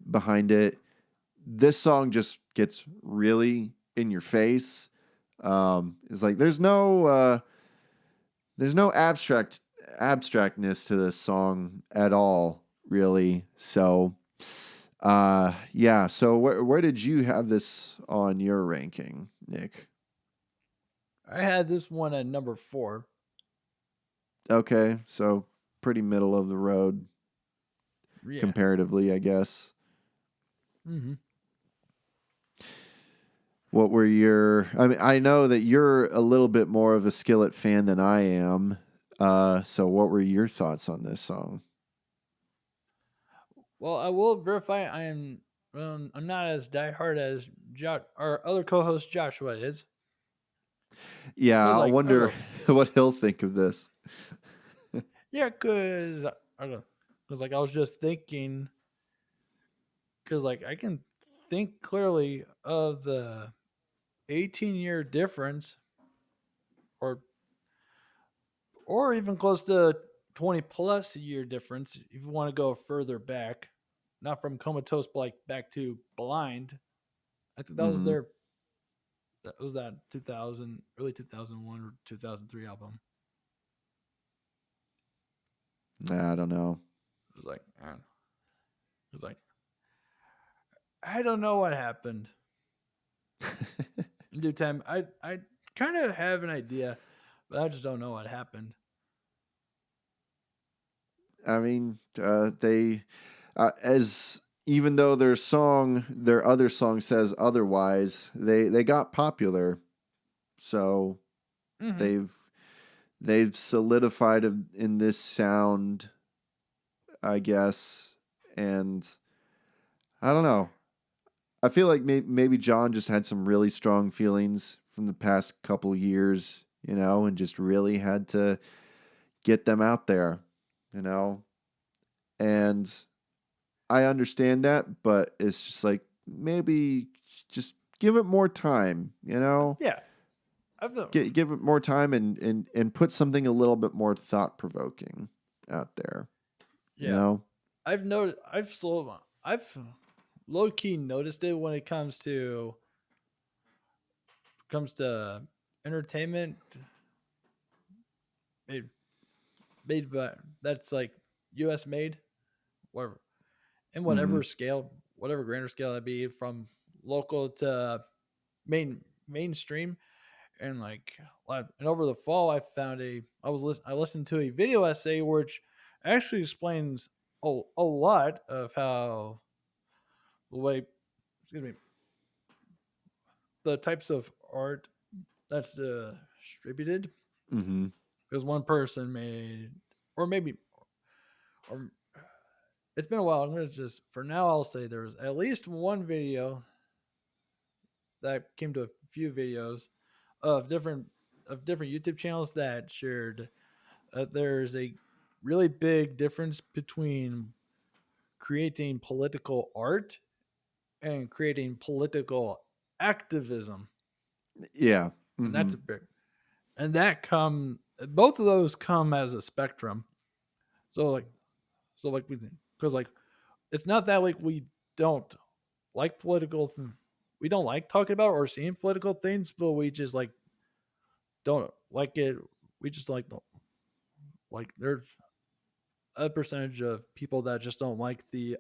S1: behind it. This song just gets really in your face. It's like there's no abstractness to this song at all, really. So, yeah. So where did you have this on your ranking, Nick?
S2: I had this one at number 4.
S1: Okay, so pretty middle of the road, comparatively, I guess.
S2: Mm-hmm.
S1: What were your? I mean, I know that you're a little bit more of a Skillet fan than I am. So what were your thoughts on this song?
S2: Well, I will verify I'm not as diehard as our other co-host Joshua is.
S1: Yeah, I
S2: like,
S1: wonder what he'll think of this.
S2: Yeah, because I was just thinking, because like I can think clearly of the 18-year difference, or even close to 20 plus year difference, if you want to go further back, not from comatose, but like back to blind. I think that was
S1: Mm-hmm.
S2: their that was that 2000, early 2001 or 2003 album.
S1: Nah, I don't know.
S2: It was like, man, it was like, I don't know what happened in due time. I kind of have an idea, but I just don't know what happened.
S1: I mean, they as even though their other song says otherwise, they got popular, so
S2: Mm-hmm.
S1: they've solidified in this sound, I guess, and I don't know. I feel like maybe John just had some really strong feelings from the past couple years, and just really had to get them out there, you know. And I understand that, but it's just like maybe just give it more time,
S2: Yeah, I've
S1: Give it more time and put something a little bit more thought provoking out there, you
S2: yeah.
S1: know.
S2: I've noticed. I've low key noticed it when it comes to entertainment made by that's like U.S. made, whatever, in
S1: Mm-hmm.
S2: whatever scale, whatever grander scale that be, from local to mainstream, and like and over the fall, I listened to a video essay which actually explains a lot of how the way, excuse me, the types of art that's distributed,
S1: Mm-hmm.
S2: because one person made, or maybe, or it's been a while. I'm gonna just, for now, I'll say there's at least one video that came to a few videos of different YouTube channels that shared. There's a really big difference between creating political art and creating political activism,
S1: Yeah.
S2: and
S1: Mm-hmm.
S2: that's a big, and that come both of those come as a spectrum. So like, we, because like, it's not that like we don't like we don't like talking about or seeing political things, but we just like don't like it. We just like don't like, there's a percentage of people that just don't like the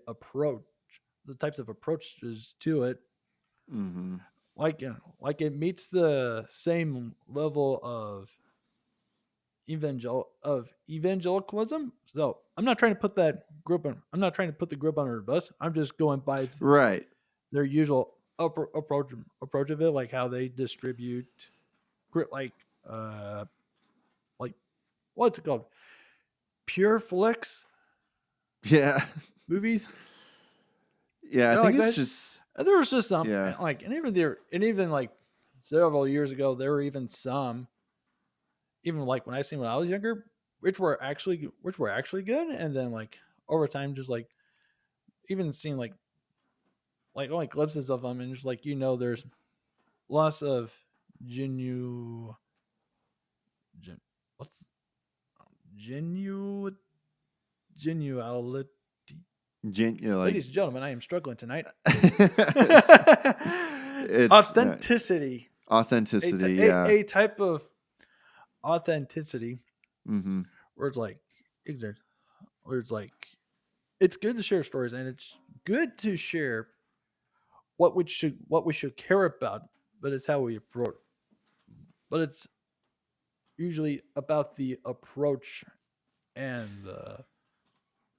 S2: types of approaches to it.
S1: Mm-hmm.
S2: Like it meets the same level of evangelicalism. So I'm not trying to put that group on. I'm not trying to put the group under the bus. I'm just going by
S1: Right.
S2: their usual approach of it, like how they distribute, like uh like, what's it called, pure flicks
S1: Yeah.
S2: movies,
S1: Yeah. I think
S2: like
S1: it's
S2: that.
S1: just
S2: And there was just some,
S1: yeah.
S2: like, and even like several years ago, there were even some, even like when I was younger, which were actually good, and then like over time, just like even seeing like only glimpses of them, and just like, there's lots of genu gen, what's genu genuality.
S1: Like
S2: Ladies and gentlemen, I am struggling tonight.
S1: it's, it's
S2: Authenticity,
S1: authenticity. Yeah.
S2: a type of authenticity
S1: Mm-hmm.
S2: where it's like ignorant, where it's like, it's good to share stories, and it's good to share what we should care about, but it's how we approach. But it's usually about the approach and the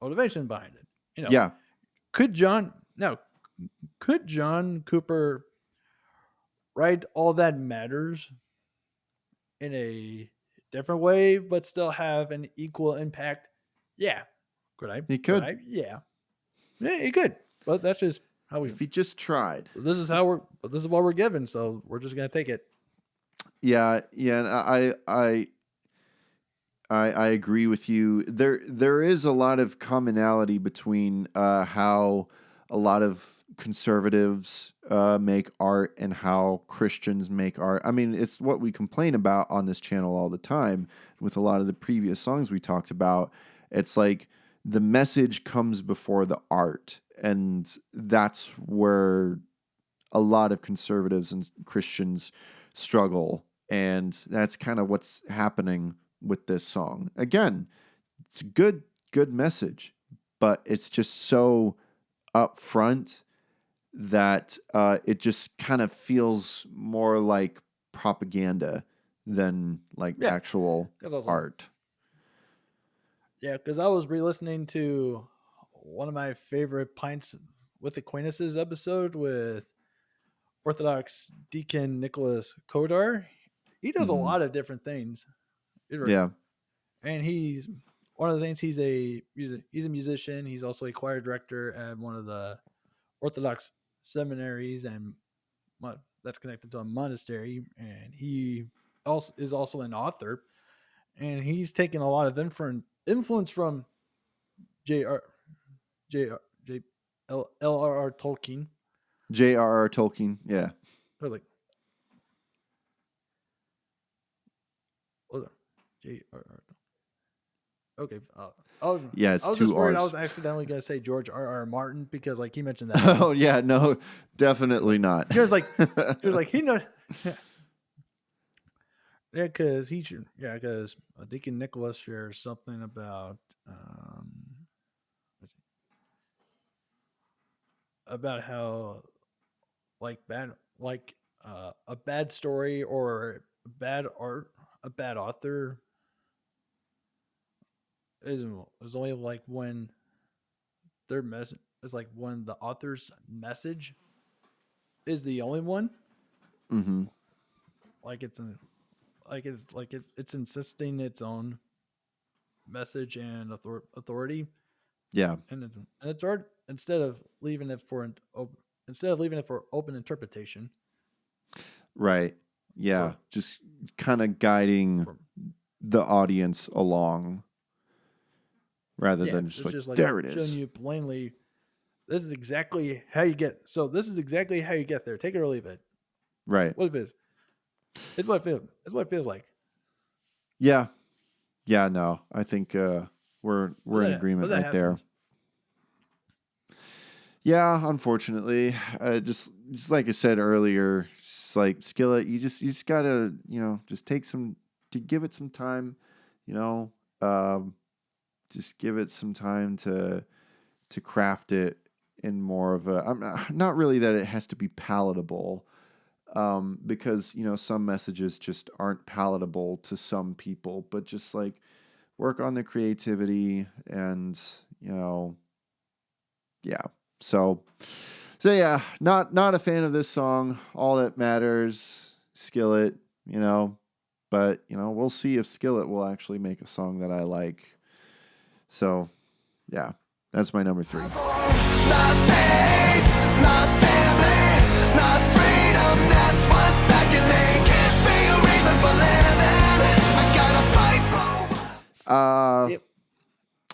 S2: motivation behind it.
S1: Yeah.
S2: Could John now could John Cooper write All That Matters in a different way, but still have an equal impact? Yeah. Could I?
S1: He could
S2: Yeah. Yeah, he could. But that's just how we.
S1: if he just tried.
S2: This is how we're. This is what we're given, so we're just gonna take it.
S1: Yeah. Yeah. And I agree with you. There is a lot of commonality between how a lot of conservatives make art and how Christians make art. I mean, it's what we complain about on this channel all the time with a lot of the previous songs we talked about. It's like the message comes before the art, and that's where a lot of conservatives and Christians struggle, and that's kind of what's happening with this song. Again, it's a good message, but it's just so upfront that it just kind of feels more like propaganda than like actual
S2: 'Cause also-
S1: art.
S2: Yeah, because I was re-listening to one of my favorite Pints with Acquaintances episode with Orthodox Deacon Nicholas Kodar. He does a lot of different things.
S1: Yeah.
S2: And he's one of the things he's a musician. He's also a choir director at one of the Orthodox seminaries and that's connected to a monastery. And he also is also an author. And he's taken a lot of influence from J.R. L.R.R. Tolkien.
S1: J.R.R. Tolkien. Yeah.
S2: I was like, what was it? J.R.R. Okay.
S1: Yeah, it's
S2: I was
S1: two
S2: just worried
S1: R's.
S2: I was accidentally going to say George R.R. Martin because like he mentioned that.
S1: Oh yeah, no, definitely not.
S2: He was like, he knows. Yeah, because Deacon Nicholas shares something about about how like a bad story or bad art, a bad author is only like when their message is like when the author's message is the only one.
S1: Mm-hmm.
S2: It's insisting its own message and authority.
S1: Yeah.
S2: And it's art instead of leaving it for open interpretation.
S1: Right. Yeah.
S2: Or-
S1: Just kind of guiding the audience along rather than just like there it is.
S2: Showing you plainly, this is exactly how you get. So this is exactly how you get there. Take it or leave it.
S1: Right.
S2: What it is. It's what it feels. It's what it feels like.
S1: Yeah. Yeah. No, I think we're in agreement right there. Yeah. Unfortunately, just like I said earlier, it's like Skillet, you just gotta just give it some time. Just give it some time to craft it in more of a. I'm not really that it has to be palatable. Because some messages just aren't palatable to some people, but just like work on the creativity and yeah. So yeah, not a fan of this song. All that matters, Skillet, but we'll see if Skillet will actually make a song that I like. So yeah, that's my number 3.
S3: My faith, my family, my freedom, that's what's backing me. Gives me a reason for living. I gotta fight for.
S1: Yep.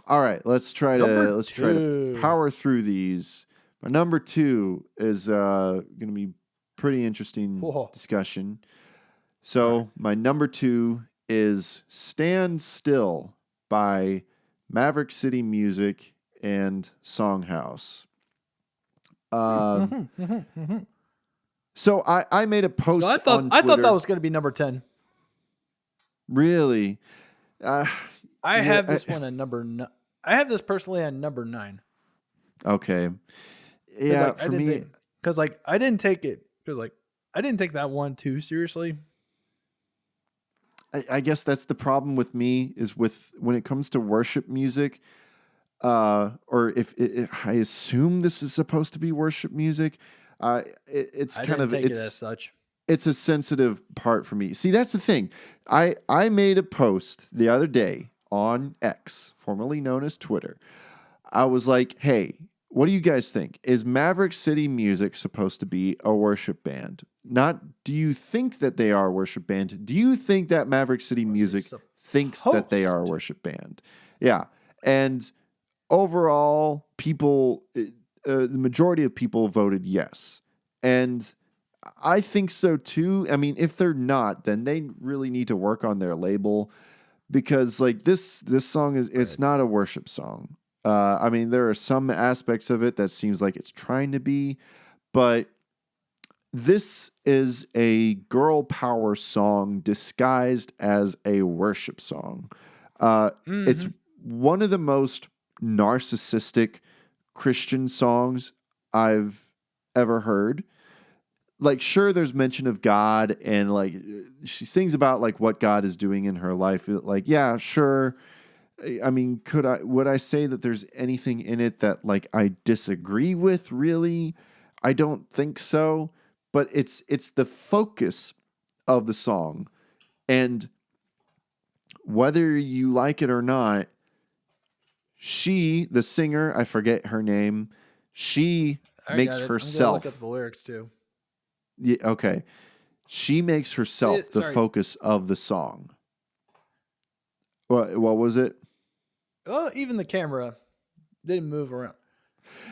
S1: All right, let's try to power through these. My number 2 is going to be pretty interesting discussion. So my number 2 is "Stand Still" by Maverick City Music and Songhouse. So I made a post on Twitter.
S2: I thought that was going to be number 10.
S1: Really?
S2: I have this one at number. I have this personally at number 9.
S1: Okay. Yeah, for me,
S2: because I didn't take it because I didn't take that one too seriously.
S1: I guess that's the problem with me is when it comes to worship music, or if I assume this is supposed to be worship music, it's
S2: I
S1: kind
S2: didn't
S1: of
S2: take it as such.
S1: It's a sensitive part for me. See, that's the thing. I made a post the other day on X, formerly known as Twitter. I was like, hey, what do you guys think? Is Maverick City Music supposed to be a worship band? Not, do you think that they are a worship band? Do you think that Maverick City Music thinks that they are a worship band? Yeah. And overall, people, the majority of people voted yes. And I think so too. I mean, if they're not, then they really need to work on their label, because like this song it's not a worship song. I mean, there are some aspects of it that seems like it's trying to be, but this is a girl power song disguised as a worship song. It's one of the most narcissistic Christian songs I've ever heard. Like, sure, there's mention of God, and like she sings about like what God is doing in her life. Like, yeah, sure. I mean, would I say that there's anything in it that like I disagree with? Really, I don't think so. But it's the focus of the song, and whether you like it or not, she, the singer, I forget her name, she
S2: I
S1: makes
S2: got it. I'm
S1: herself.
S2: gonna look up the lyrics too.
S1: Yeah, okay. She makes herself the
S2: Sorry.
S1: focus of the song. What was it?
S2: Well, even the camera didn't move around.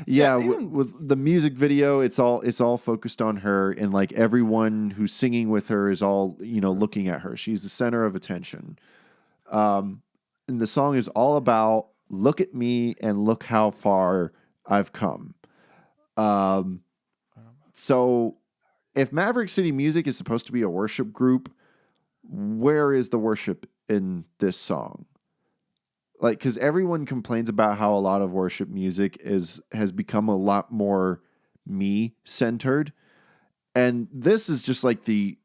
S1: Yeah,
S2: Yeah, even-
S1: with the music video, it's all focused on her, and like everyone who's singing with her is all looking at her. She's the center of attention. And the song is all about look at me and look how far I've come. So if Maverick City Music is supposed to be a worship group, where is the worship in this song? Like, because everyone complains about how a lot of worship music has become a lot more me centered, and this is the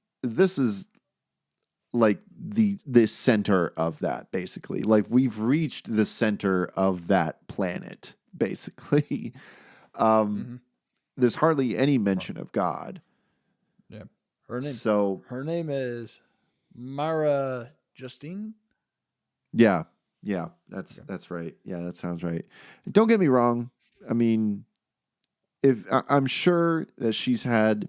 S1: center of that, basically. Like, we've reached the center of that planet, basically. There's hardly any mention of God.
S2: Yeah. Her name.
S1: So
S2: Her name is Mara Justine.
S1: yeah, that's right. Yeah, that sounds right. Don't get me wrong. I mean, I'm sure that she's had.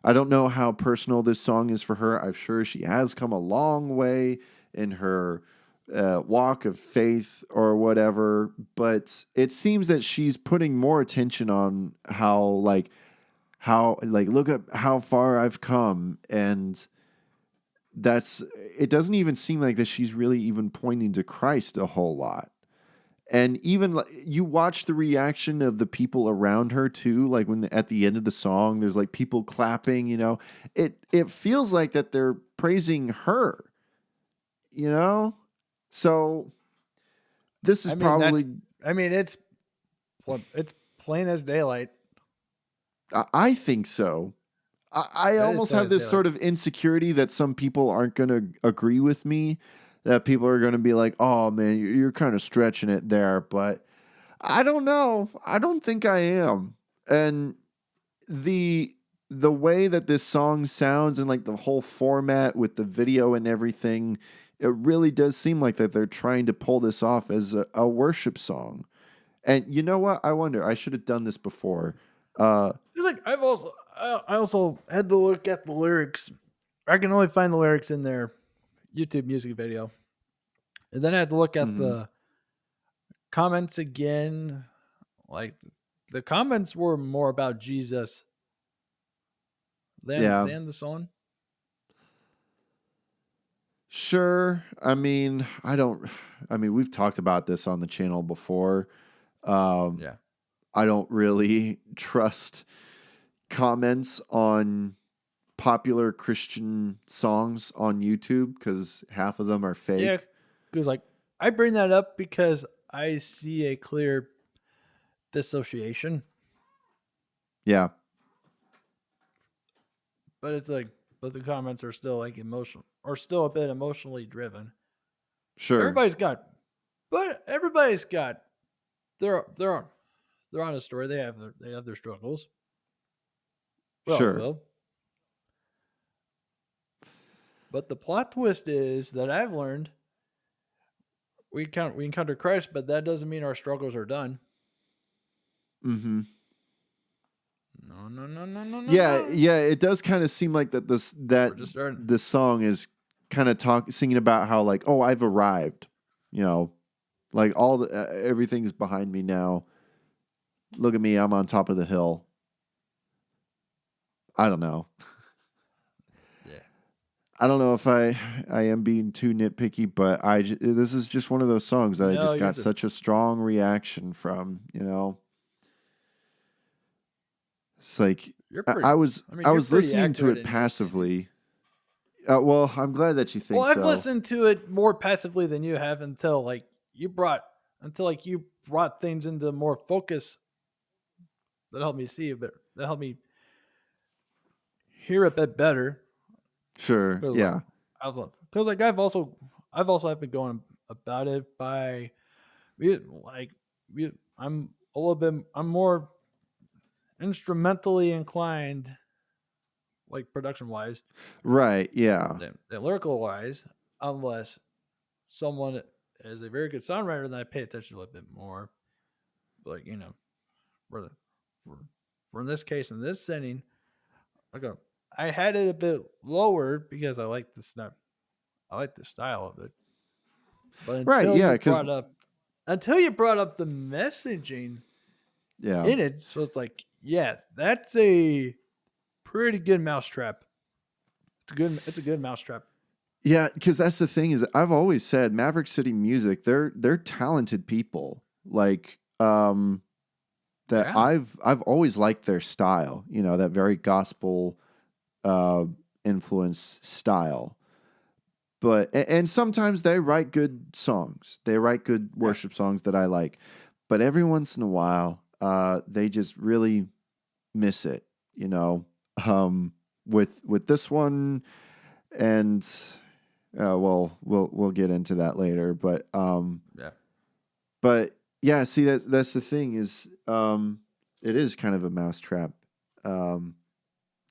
S1: I don't know how personal this song is for her. I'm sure she has come a long way in her walk of faith or whatever. But it seems that she's putting more attention on how look at how far I've come, and it doesn't even seem like that she's really even pointing to Christ a whole lot. And even you watch the reaction of the people around her too, like when at the end of the song, there's like people clapping, it feels like that they're praising her, So this is probably,
S2: it's plain as daylight.
S1: I think so. I almost have this sort of insecurity that some people aren't going to agree with me, that people are going to be like, oh man, you're kind of stretching it there. But I don't know. I don't think I am. And the way that this song sounds and like the whole format with the video and everything, it really does seem like that they're trying to pull this off as a worship song. And you know what? I wonder, I should have done this before.
S2: It's like I also had to look at the lyrics. I can only find the lyrics in their YouTube music video, and then I had to look at the comments again. Like the comments were more about Jesus than the song.
S1: Sure. I mean, we've talked about this on the channel before.
S2: Yeah.
S1: I don't really trust comments on popular Christian songs on YouTube because half of them are fake.
S2: Yeah, because like I bring that up because I see a clear dissociation.
S1: Yeah.
S2: But it's like, but the comments are still like emotional, or still a bit emotionally driven.
S1: Sure.
S2: Everybody's got they're on a story. They have their struggles. Well,
S1: Sure.
S2: well. But the plot twist is that I've learned we encounter Christ, but that doesn't mean our struggles are done.
S1: Mm-hmm.
S2: No.
S1: Yeah. It does kind of seem like that this song is kind of singing about how like, oh, I've arrived, like all everything's behind me now. look at me, I'm on top of the hill. I don't know.
S2: Yeah.
S1: I don't know if I am being too nitpicky, but this is just one of those songs that I
S2: No,
S1: just
S2: you're
S1: got
S2: just-
S1: such a strong reaction from, It's like
S2: You're
S1: I
S2: pretty.
S1: I was
S2: I mean,
S1: I
S2: you're
S1: was
S2: pretty
S1: listening to
S2: accurate
S1: it
S2: in your opinion.
S1: passively. Well, I'm glad that you think
S2: Well, I've
S1: so.
S2: listened to it more passively than you have until you brought things into more focus that helped me see a bit, that helped me hear a bit better.
S1: Sure.
S2: Because
S1: Yeah.
S2: I've also been going about it by I'm a little bit I'm more instrumentally inclined, like production wise
S1: Right. Yeah.
S2: than lyrical wise, unless someone is a very good songwriter, then I pay attention a little bit more. Like for the for in this case, in this setting, I had it a bit lower because I like the stuff. I like the style of it. But
S1: Right. Yeah. Because
S2: until you brought up the messaging
S1: yeah.
S2: in it, so it's like, yeah, that's a pretty good mousetrap. It's a good mousetrap.
S1: Yeah, because that's the thing is I've always said Maverick City Music, they're talented people. Like that
S2: Yeah.
S1: I've always liked their style, that very gospel influence style. But and sometimes they write good songs. They write good worship songs that I like. But every once in a while, they just really miss it, with this one and well, we'll get into that later, but see that's the thing is it is kind of a mousetrap,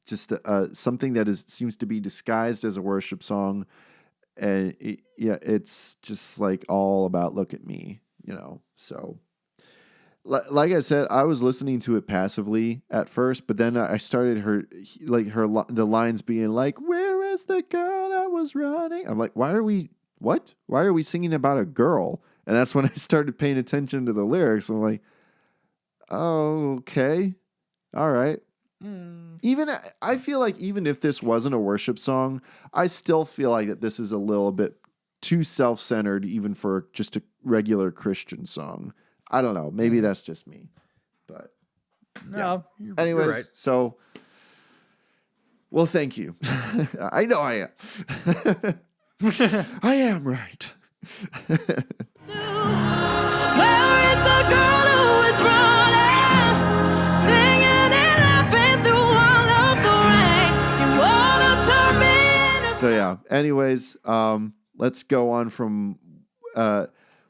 S1: just something that seems to be disguised as a worship song, and it's just like all about look at me, So, like I said, I was listening to it passively at first, but then I started the lines being like, "Where is the girl that was running?" I'm like, Why are we singing about a girl? And that's when I started paying attention to the lyrics. I'm like, oh, okay, all right. Even I feel like even if this wasn't a worship song, I still feel like that this is a little bit too self-centered, even for just a regular Christian song. I don't know. Maybe that's just me, but
S2: No,
S1: anyways,
S2: you're right.
S1: so well, thank you. I know I am. I am right.
S5: Where is the girl who is running, singing and laughing through all of the rain? You wanna turn me into
S1: So yeah. Anyways, let's go on from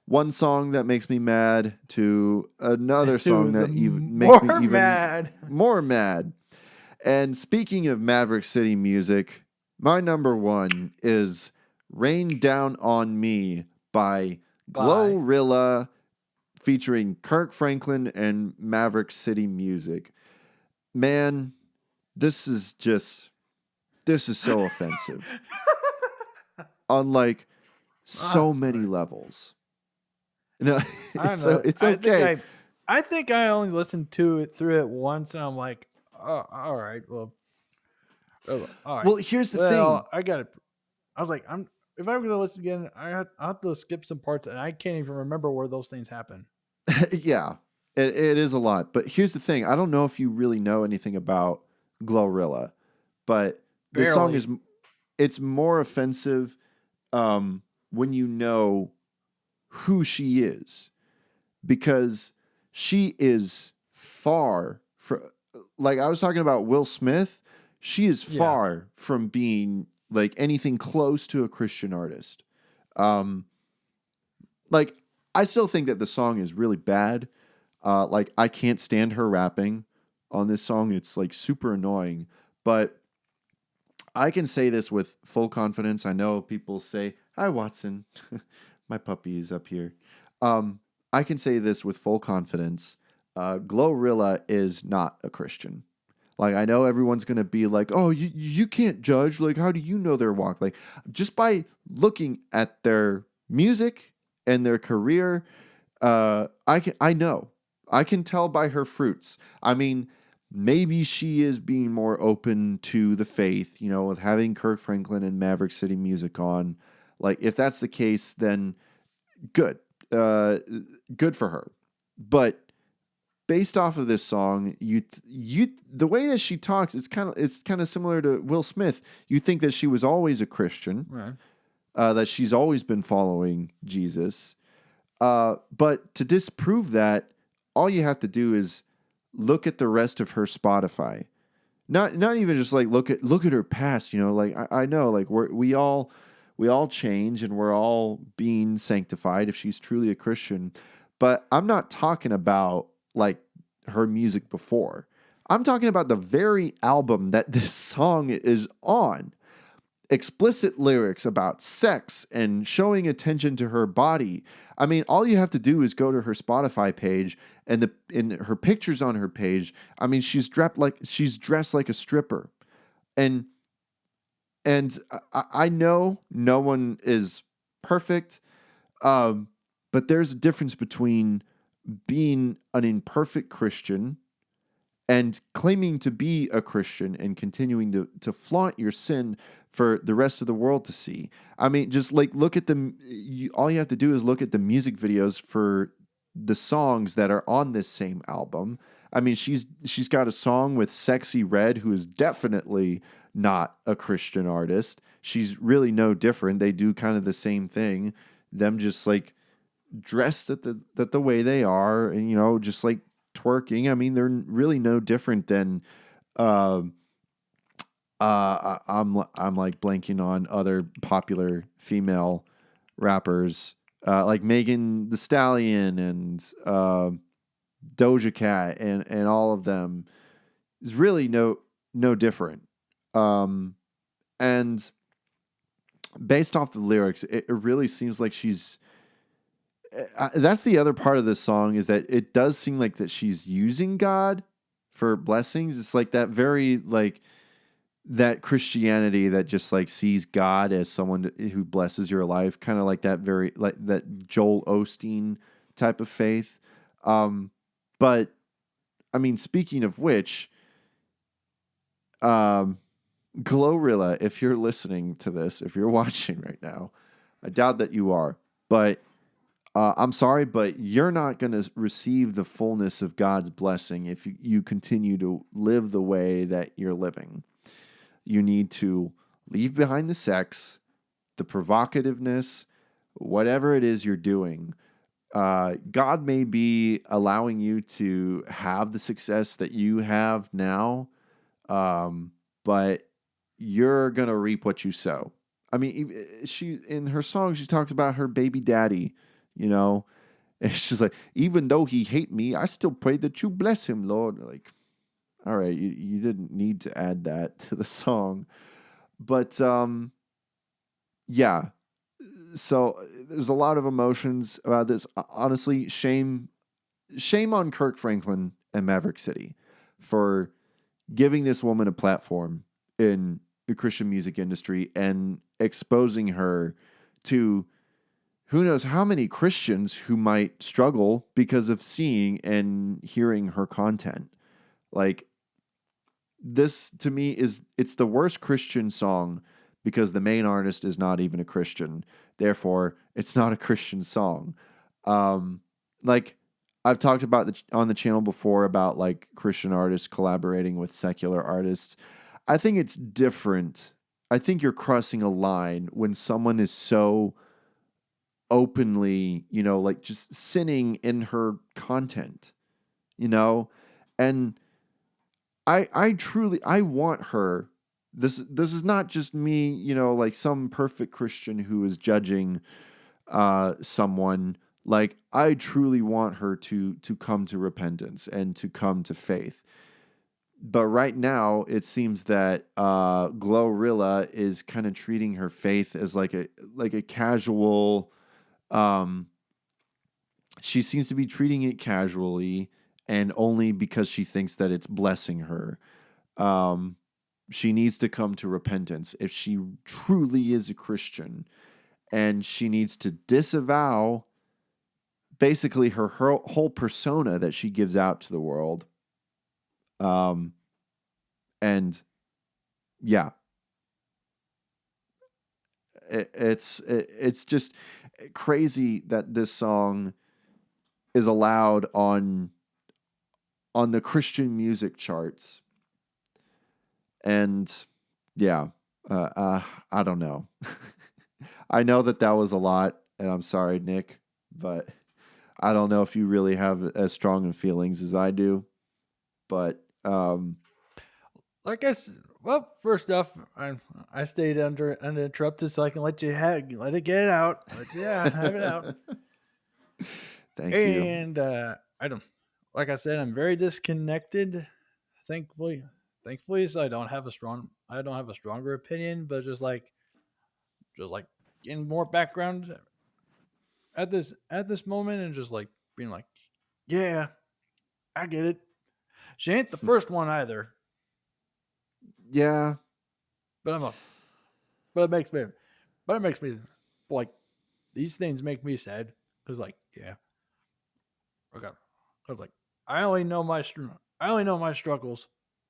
S1: one song that makes me mad to another song that even makes me even
S2: mad.
S1: more mad. And speaking of Maverick City Music, my number one is "Rain Down on Me" by GloRilla, featuring Kirk Franklin and Maverick City Music. Man, this is so offensive. On like so many levels. No, it's okay.
S2: I think I only listened to it through it once, and I'm like, oh, all right, well, all right.
S1: Well, here's the
S2: Well, I got it. I was like, if I'm gonna listen again, I have to skip some parts, and I can't even remember where those things happen.
S1: thing. Yeah, it is a lot. But here's the thing. I don't know if you really know anything about GloRilla, but the song
S2: Barely.
S1: it's more offensive when you know who she is, because she is far from, like I was talking about Will Smith, she is far from being like anything close to a Christian artist. Like I still think that the song is really bad. Like I can't stand her rapping on this song. It's like super annoying, but I can say this with full confidence. I know people say, "Hi, Watson." My puppy is up here. I can say this with full confidence. GloRilla is not a Christian. Like, I know everyone's going to be like, "Oh, you can't judge. Like, how do you know their walk?" Like, just by looking at their music and their career, I know. I can tell by her fruits. I mean, maybe she is being more open to the faith, with having Kirk Franklin and Maverick City Music on. Like, if that's the case, then good. Good for her. But based off of this song, the way that she talks, it's kind of similar to Will Smith. You think that she was always a Christian,
S2: Right.
S1: that she's always been following Jesus. But to disprove that, all you have to do is look at the rest of her Spotify. Not even just like look at her past. Like I know, like we all change and we're all being sanctified if she's truly a Christian. But I'm not talking about like her music before. I'm talking about the very album that this song is on. Explicit lyrics about sex and showing attention to her body. I mean, all you have to do is go to her Spotify page and in her pictures on her page. I mean, she's dressed like a stripper, and I know no one is perfect, but there's a difference between being an imperfect Christian and claiming to be a Christian and continuing to flaunt your sin for the rest of the world to see. I mean, just like look at all you have to do is look at the music videos for the songs that are on this same album. I mean, she's got a song with Sexy Red, who is definitely not a Christian artist. She's really no different. They do kind of the same thing. Them just like dressed the way they are, and just like twerking. I mean, they're really no different than I'm like blanking on other popular female rappers like Megan Thee Stallion and Doja Cat and all of them. Is really no different. And based off the lyrics, it really seems like she's. That's the other part of this song, is that it does seem like that she's using God for blessings. It's like that very like that Christianity that just like sees God as someone who blesses your life, kind of like that very like that Joel Osteen type of faith. But I mean, speaking of which, GloRilla, if you're listening to this, if you're watching right now, I doubt that you are, but I'm sorry, but you're not going to receive the fullness of God's blessing if you continue to live the way that you're living. You need to leave behind the sex, the provocativeness, whatever it is you're doing. God may be allowing you to have the success that you have now, but you're going to reap what you sow. I mean, she in her song, she talks about her baby daddy. It's just like, even though he hate me, I still pray that you bless him, Lord. Like, all right, you didn't need to add that to the song, but yeah. So there's a lot of emotions about this. Honestly, shame on Kirk Franklin and Maverick City for giving this woman a platform in the Christian music industry and exposing her to who knows how many Christians who might struggle because of seeing and hearing her content. Like, this to me it's the worst Christian song because the main artist is not even a Christian. Therefore, it's not a Christian song. Like I've talked about on the channel before about like Christian artists collaborating with secular artists. I think it's different. I think you're crossing a line when someone is so openly, like just sinning in her content, and I truly want her. This is not just me, like some perfect Christian who is judging someone. Like, I truly want her to come to repentance and to come to faith. But right now, it seems that GloRilla is kind of treating her faith as like a casual. She seems to be treating it casually and only because she thinks that it's blessing her. She needs to come to repentance if she truly is a Christian, and she needs to disavow basically her whole persona that she gives out to the world. And yeah, it's just crazy that this song is allowed on the Christian music charts. And yeah, I don't know. I know that was a lot, and I'm sorry, Nick, but I don't know if you really have as strong of feelings as I do. But
S2: Like I said, well, first off, I stayed uninterrupted so I can let it get out. Have it out.
S1: thank you.
S2: And I don't, like I said, I'm very disconnected. Thankfully, so I don't have a stronger opinion, but just like getting more background at this moment, and just like being like, yeah, I get it. She ain't the first one either,
S1: Yeah,
S2: but but it makes me like, these things make me sad because like, yeah, okay, because like I only know my struggles.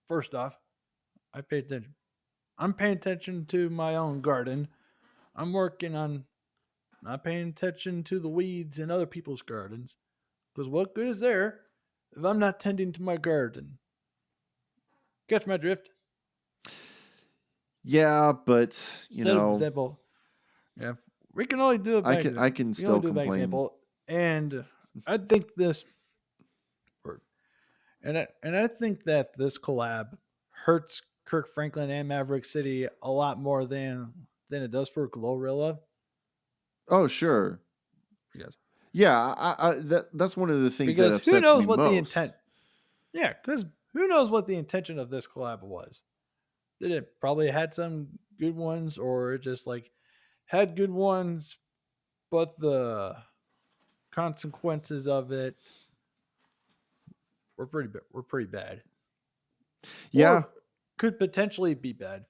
S2: First off, I pay attention. I'm paying attention to my own garden. I'm working on not paying attention to the weeds in other people's gardens. Because what good is there if I'm not tending to my garden? Catch my drift?
S1: yeah, but you
S2: Set an
S1: know,
S2: example. Yeah, we can only do it by
S1: I can
S2: we
S1: still
S2: only do it by
S1: complain.
S2: example. And I think this, and I think that this collab hurts Kirk Franklin and Maverick City a lot more than it does for GloRilla.
S1: Oh, sure.
S2: Because
S1: Yeah, that's one of the things that
S2: who
S1: upsets
S2: knows
S1: me
S2: what
S1: most.
S2: the intent? Yeah, because who knows what the intention of this collab was? Did it probably had some good ones, or it just like had good ones, but the consequences of it were pretty bad,
S1: Yeah.
S2: or could potentially be bad.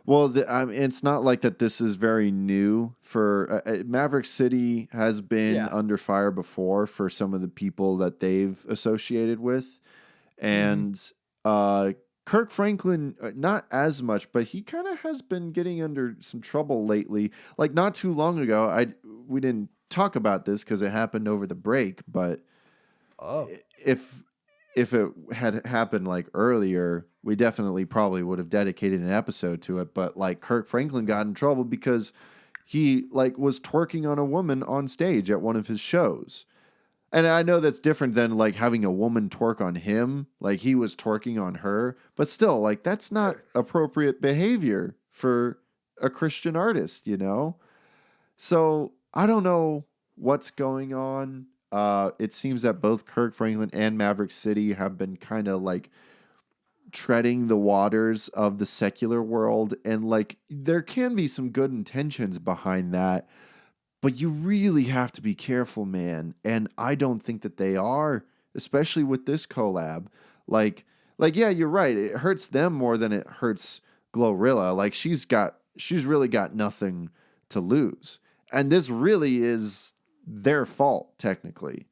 S1: Well, it's not like that. This is very new for Maverick City. Has been
S2: Yeah.
S1: under fire before for some of the people that they've associated with, and Kirk Franklin, not as much, but he kind of has been getting under some trouble lately. Like not too long ago, we didn't talk about this because it happened over the break, but
S2: Oh,
S1: if it had happened like earlier, we definitely probably would have dedicated an episode to it. But like Kirk Franklin got in trouble because he like was twerking on a woman on stage at one of his shows. And I know that's different than like having a woman twerk on him, like he was twerking on her, but still like that's not appropriate behavior for a Christian artist, you know? So I don't know what's going on. It seems that both Kirk Franklin and Maverick City have been kind of like treading the waters of the secular world. And like there can be some good intentions behind that, but you really have to be careful, man. And I don't think that they are, especially with this collab. Like yeah, you're right. It hurts them more than it hurts GloRilla. Like she's really got nothing to lose. And this really is their fault, technically.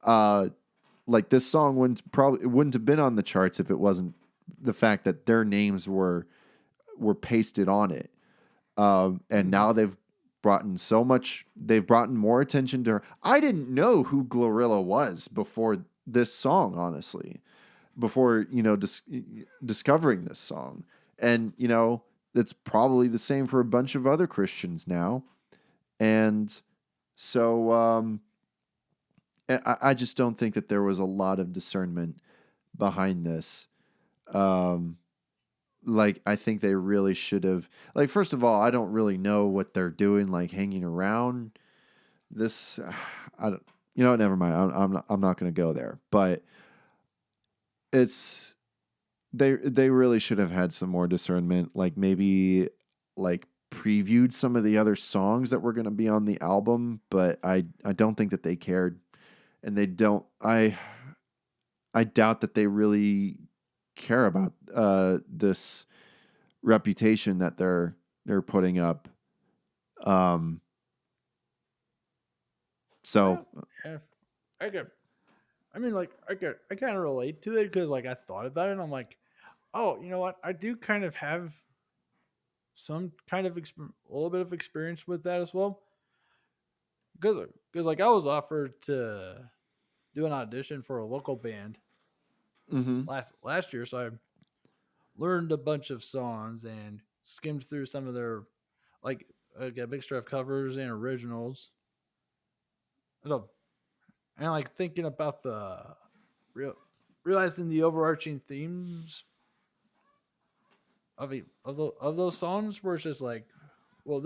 S1: Like this song wouldn't have been on the charts if it wasn't the fact that their names were pasted on it. And now they've brought more attention to her. I didn't know who GloRilla was before this song, honestly. Before, discovering this song. And, it's probably the same for a bunch of other Christians now. And so I just don't think that there was a lot of discernment behind this. Like, I think they really should have... Like, first of all, I don't really know what they're doing, like, hanging around this... I don't... You know what? Never mind. I'm not going to go there. But it's... They really should have had some more discernment. Like, maybe, like, previewed some of the other songs that were going to be on the album, but I don't think that they cared, and they don't. I doubt that they really care about this reputation that they're putting up. So
S2: Yeah, I could. I mean, like, I kind of relate to it because, like, I thought about it. And I'm like, oh, you know what? I do kind of have some kind of a little bit of experience with that as well. Because like, I was offered to do an audition for a local band
S1: mhm.
S2: last year, so I learned a bunch of songs and skimmed through some of their like a mixture of covers and originals. So, and like thinking about the real realizing the overarching themes of those songs, where it's just like, well,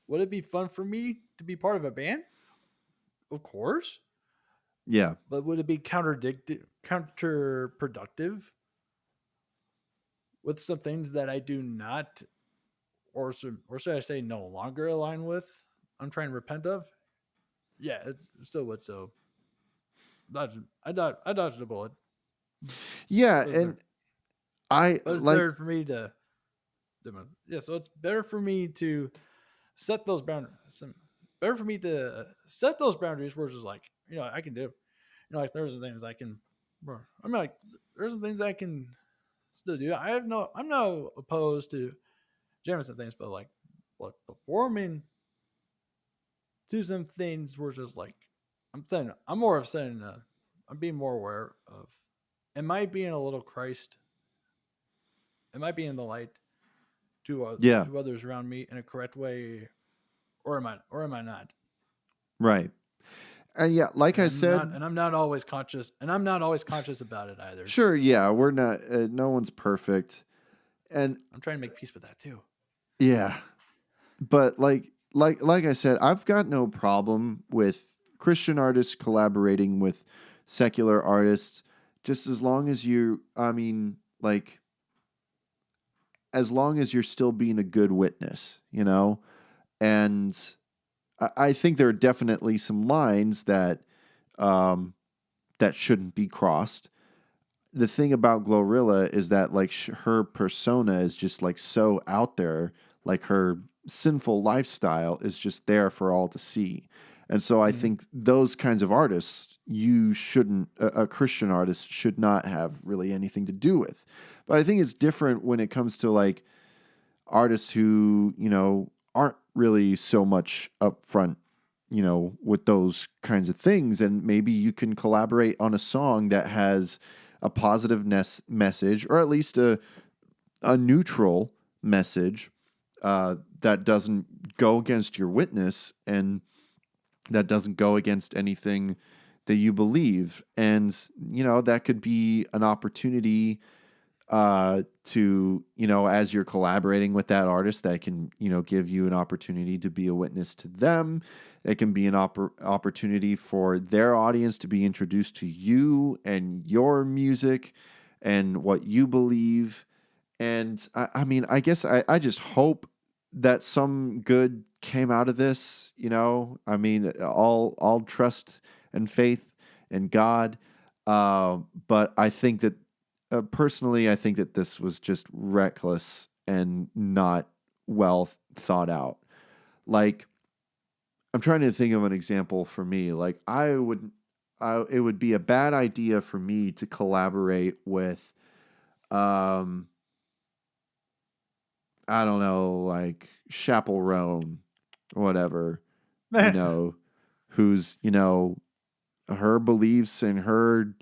S2: would it be fun for me to be part of a band? Of course,
S1: Yeah.
S2: but would it be counterproductive with some things that I do not, or should I say, no longer align with? I'm trying to repent of. Yeah, it still would. So, I dodged a bullet.
S1: Yeah,
S2: But it's
S1: and
S2: better,
S1: I
S2: but it's
S1: like
S2: better for me to. Yeah, so it's better for me to set those boundaries. Better for me to set those boundaries where it's just like, I can do. Like, there's some things I can. I mean, like, there's some things I can still do. I'm not opposed to jamming some things, but like, what, performing to some things were just like, I'm more of saying, I'm being more aware of, am I being a little Christ? Am I being the light
S1: yeah,
S2: to others around me in a correct way, or am I not?
S1: right. And yeah, like I said,
S2: And I'm not always conscious, and I'm not always conscious about it either.
S1: sure, yeah, we're not no one's perfect. And
S2: I'm trying to make peace with that too.
S1: yeah, but like I said, I've got no problem with Christian artists collaborating with secular artists just as long as like as long as you're still being a good witness, you know? And I think there are definitely some lines um, that shouldn't be crossed. The thing about GloRilla is that like her persona is just like so out there, like her sinful lifestyle is just there for all to see. And so I think those kinds of artists, you shouldn't, a Christian artist should not have really anything to do with. But I think it's different when it comes to like artists who, aren't really so much upfront, with those kinds of things. And maybe you can collaborate on a song that has a positive message, or at least a neutral message that doesn't go against your witness and that doesn't go against anything that you believe. And, that could be an opportunity to, as you're collaborating with that artist, that can, give you an opportunity to be a witness to them. It can be an opportunity for their audience to be introduced to you and your music and what you believe. And I mean, I guess I just hope that some good came out of this, I mean, all trust and faith in God. But I think that personally, I think that this was just reckless and not well thought out. Like, I'm trying to think of an example for me. Like, it would be a bad idea for me to collaborate with, I don't know, like Chapel Roan, whatever, who's, her beliefs and her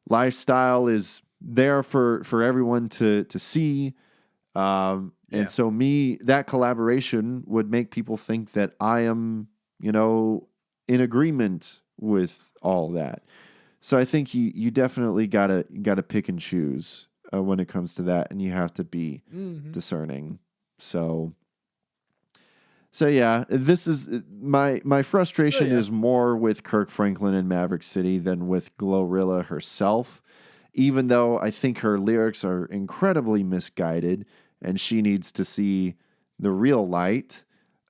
S1: lifestyle is there for everyone to see. And so that collaboration would make people think that I am, in agreement with all that. So I think you definitely gotta pick and choose when it comes to that, and you have to be discerning. So yeah, this is my frustration is more with Kirk Franklin and Maverick City than with GloRilla herself. Even though I think her lyrics are incredibly misguided, and she needs to see the real light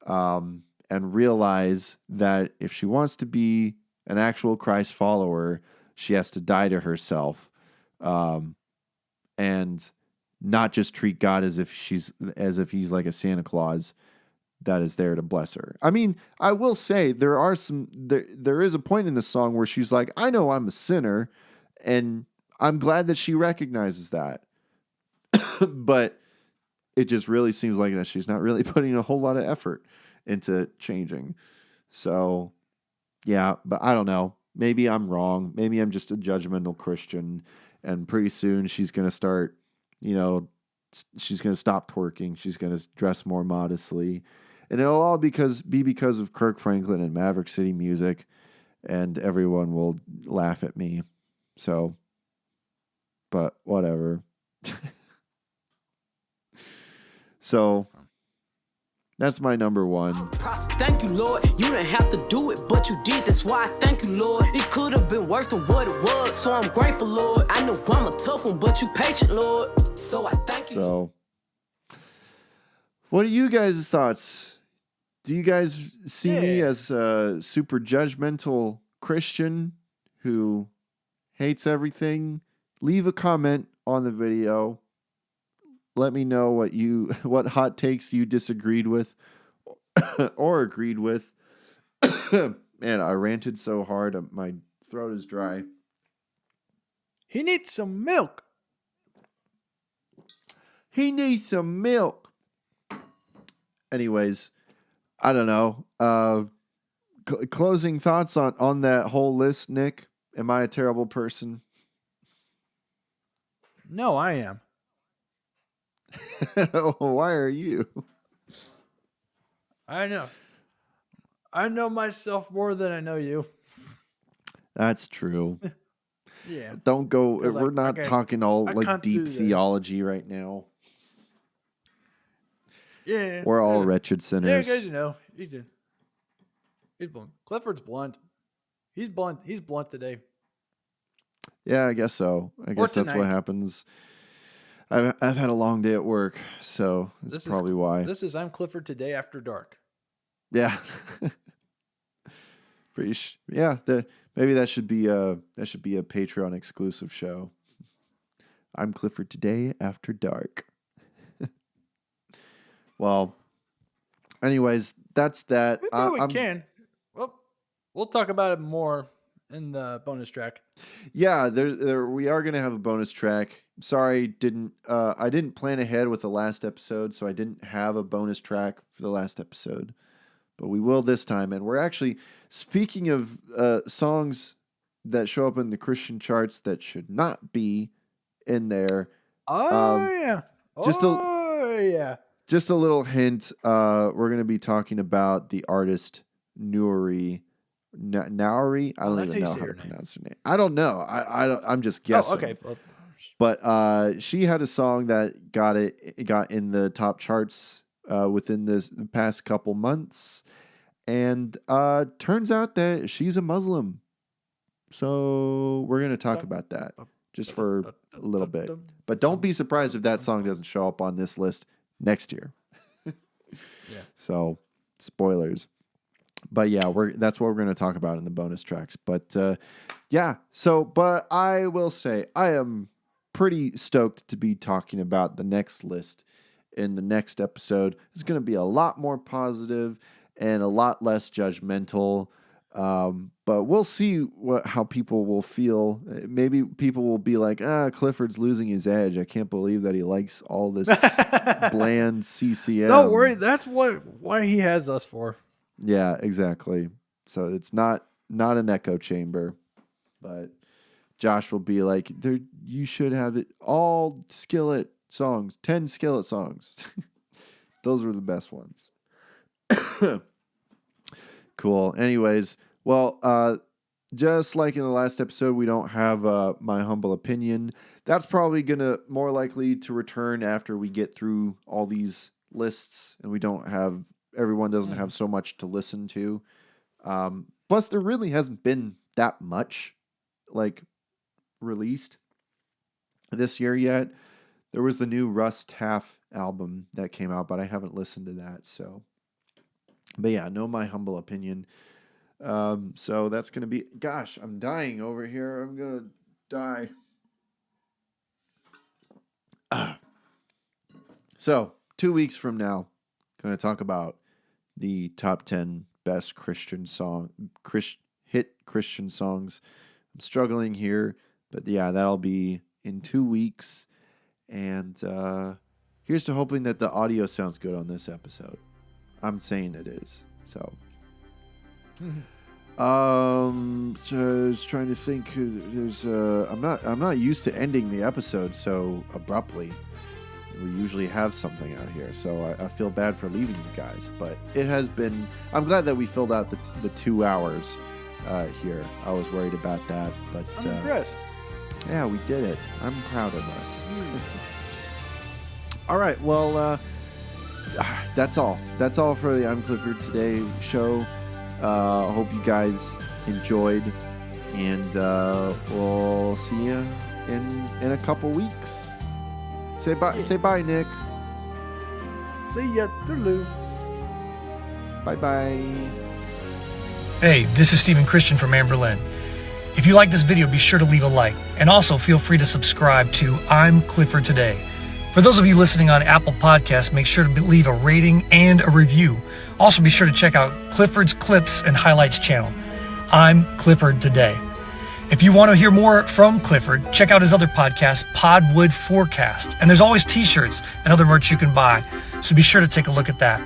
S1: and realize that if she wants to be an actual Christ follower, she has to die to herself, and not just treat God as if he's like a Santa Claus, that is there to bless her. I mean, I will say there is a point in the song where she's like, I know I'm a sinner, and I'm glad that she recognizes that. But it just really seems like that she's not really putting a whole lot of effort into changing. So, yeah, but I don't know. Maybe I'm wrong. Maybe I'm just a judgmental Christian, and pretty soon she's going to start, she's going to stop twerking. She's going to dress more modestly. And it'll all be because of Kirk Franklin and Maverick City Music, and everyone will laugh at me. So, but whatever. So, that's my number one.
S6: Thank you, Lord. You didn't have to do it, but you did. That's why I thank you, Lord. It could have been worse than what it was, so I'm grateful, Lord. I know I'm a tough one, but you patient, Lord. So I thank you.
S1: So, what are you guys' thoughts? Do you guys see me as a super judgmental Christian who hates everything? Leave a comment on the video. Let me know what hot takes you disagreed with or agreed with. Man, I ranted so hard, my throat is dry.
S2: He needs some milk.
S1: He needs some milk. Anyways, I don't know. Closing thoughts on that whole list, Nick? Am I a terrible person?
S2: No, I am.
S1: Why are you?
S2: I know. I know myself more than I know you.
S1: That's true.
S2: Yeah.
S1: Don't go.
S2: 'Cause,
S1: We're not talking all
S2: can't
S1: deep
S2: do that.
S1: theology right now.
S2: Yeah.
S1: We're all
S2: yeah.
S1: wretched
S2: Yeah,
S1: sinners.
S2: guys, he did. He's blunt. Clifford's blunt. He's blunt. He's blunt today.
S1: Yeah, I guess so. I guess that's what
S2: tonight.
S1: happens. I've had a long day at work, so that's probably why.
S2: This is I'm Clifford today after dark.
S1: Yeah. Yeah. Maybe that should be a Patreon exclusive show. I'm Clifford today after dark. Well, anyways, that's that.
S2: We probably can. Well, we'll talk about it more in the bonus track.
S1: Yeah, we are gonna have a bonus track. Sorry, I didn't plan ahead with the last episode, so I didn't have a bonus track for the last episode. But we will this time, and we're actually speaking of songs that show up in the Christian charts that should not be in there.
S2: Oh yeah.
S1: just
S2: yeah.
S1: Just a little hint. We're gonna be talking about the artist Nuri. Nauri? I don't
S2: that's
S1: even
S2: how
S1: know
S2: you say
S1: how to
S2: her name.
S1: pronounce her name. I don't know. I'm just guessing.
S2: Oh, okay. Well,
S1: But she had a song that got in the top charts within the past couple months, and turns out that she's a Muslim. So we're gonna talk about that just for a little bit. But don't be surprised if that song doesn't show up on this list next year.
S2: Yeah.
S1: So spoilers. But yeah, that's what we're going to talk about in the bonus tracks. But yeah, but I will say I am pretty stoked to be talking about the next list in the next episode. It's going to be a lot more positive and a lot less judgmental. But we'll see how people will feel. Maybe people will be like, Clifford's losing his edge. I can't believe that he likes all this bland CCM.
S2: don't worry. That's why he has us for.
S1: Yeah, exactly. So it's not an echo chamber, but Josh will be like, you should have it all Skillet songs, 10 Skillet songs. Those were the best ones. Cool. Anyways, well, just like in the last episode, we don't have my humble opinion. That's probably gonna more likely to return after we get through all these lists and everyone doesn't have so much to listen to. Plus, there really hasn't been that much released this year yet. There was the new Russ Taff album that came out, but I haven't listened to that. So, but yeah, know my humble opinion. So that's gonna be. Gosh, I'm dying over here. I'm gonna die. So 2 weeks from now, gonna talk about the top 10 best hit Christian songs. I'm struggling here, but yeah, that'll be in 2 weeks. And here's to hoping that the audio sounds good on this episode. I'm saying it is. So, just trying to think. There's I'm not used to ending the episode so abruptly. We usually have something out here, so I feel bad for leaving you guys. But it has been. I'm glad that we filled out the 2 hours here. I was worried about that, but
S2: I'm impressed.
S1: Yeah, we did it. I'm proud of us. All right, well, that's all. That's all for the I'm Clifford Today show. I hope you guys enjoyed, and we'll see you in a couple weeks. Say bye. Say bye, Nick.
S2: See ya. Toodaloo.
S1: Bye-bye.
S7: Hey, this is Stephen Christian from Amberlin. If you like this video, be sure to leave a like, and also feel free to subscribe to I'm Clifford Today. For those of you listening on Apple Podcasts, make sure to leave a rating and a review. Also, be sure to check out Clifford's Clips and Highlights channel. I'm Clifford Today. If you want to hear more from Clifford, check out his other podcast, Podwood Forecast. And there's always t-shirts and other merch you can buy, so be sure to take a look at that.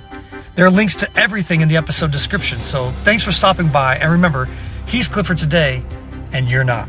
S7: There are links to everything in the episode description, so thanks for stopping by, and remember, he's Clifford Today, and you're not.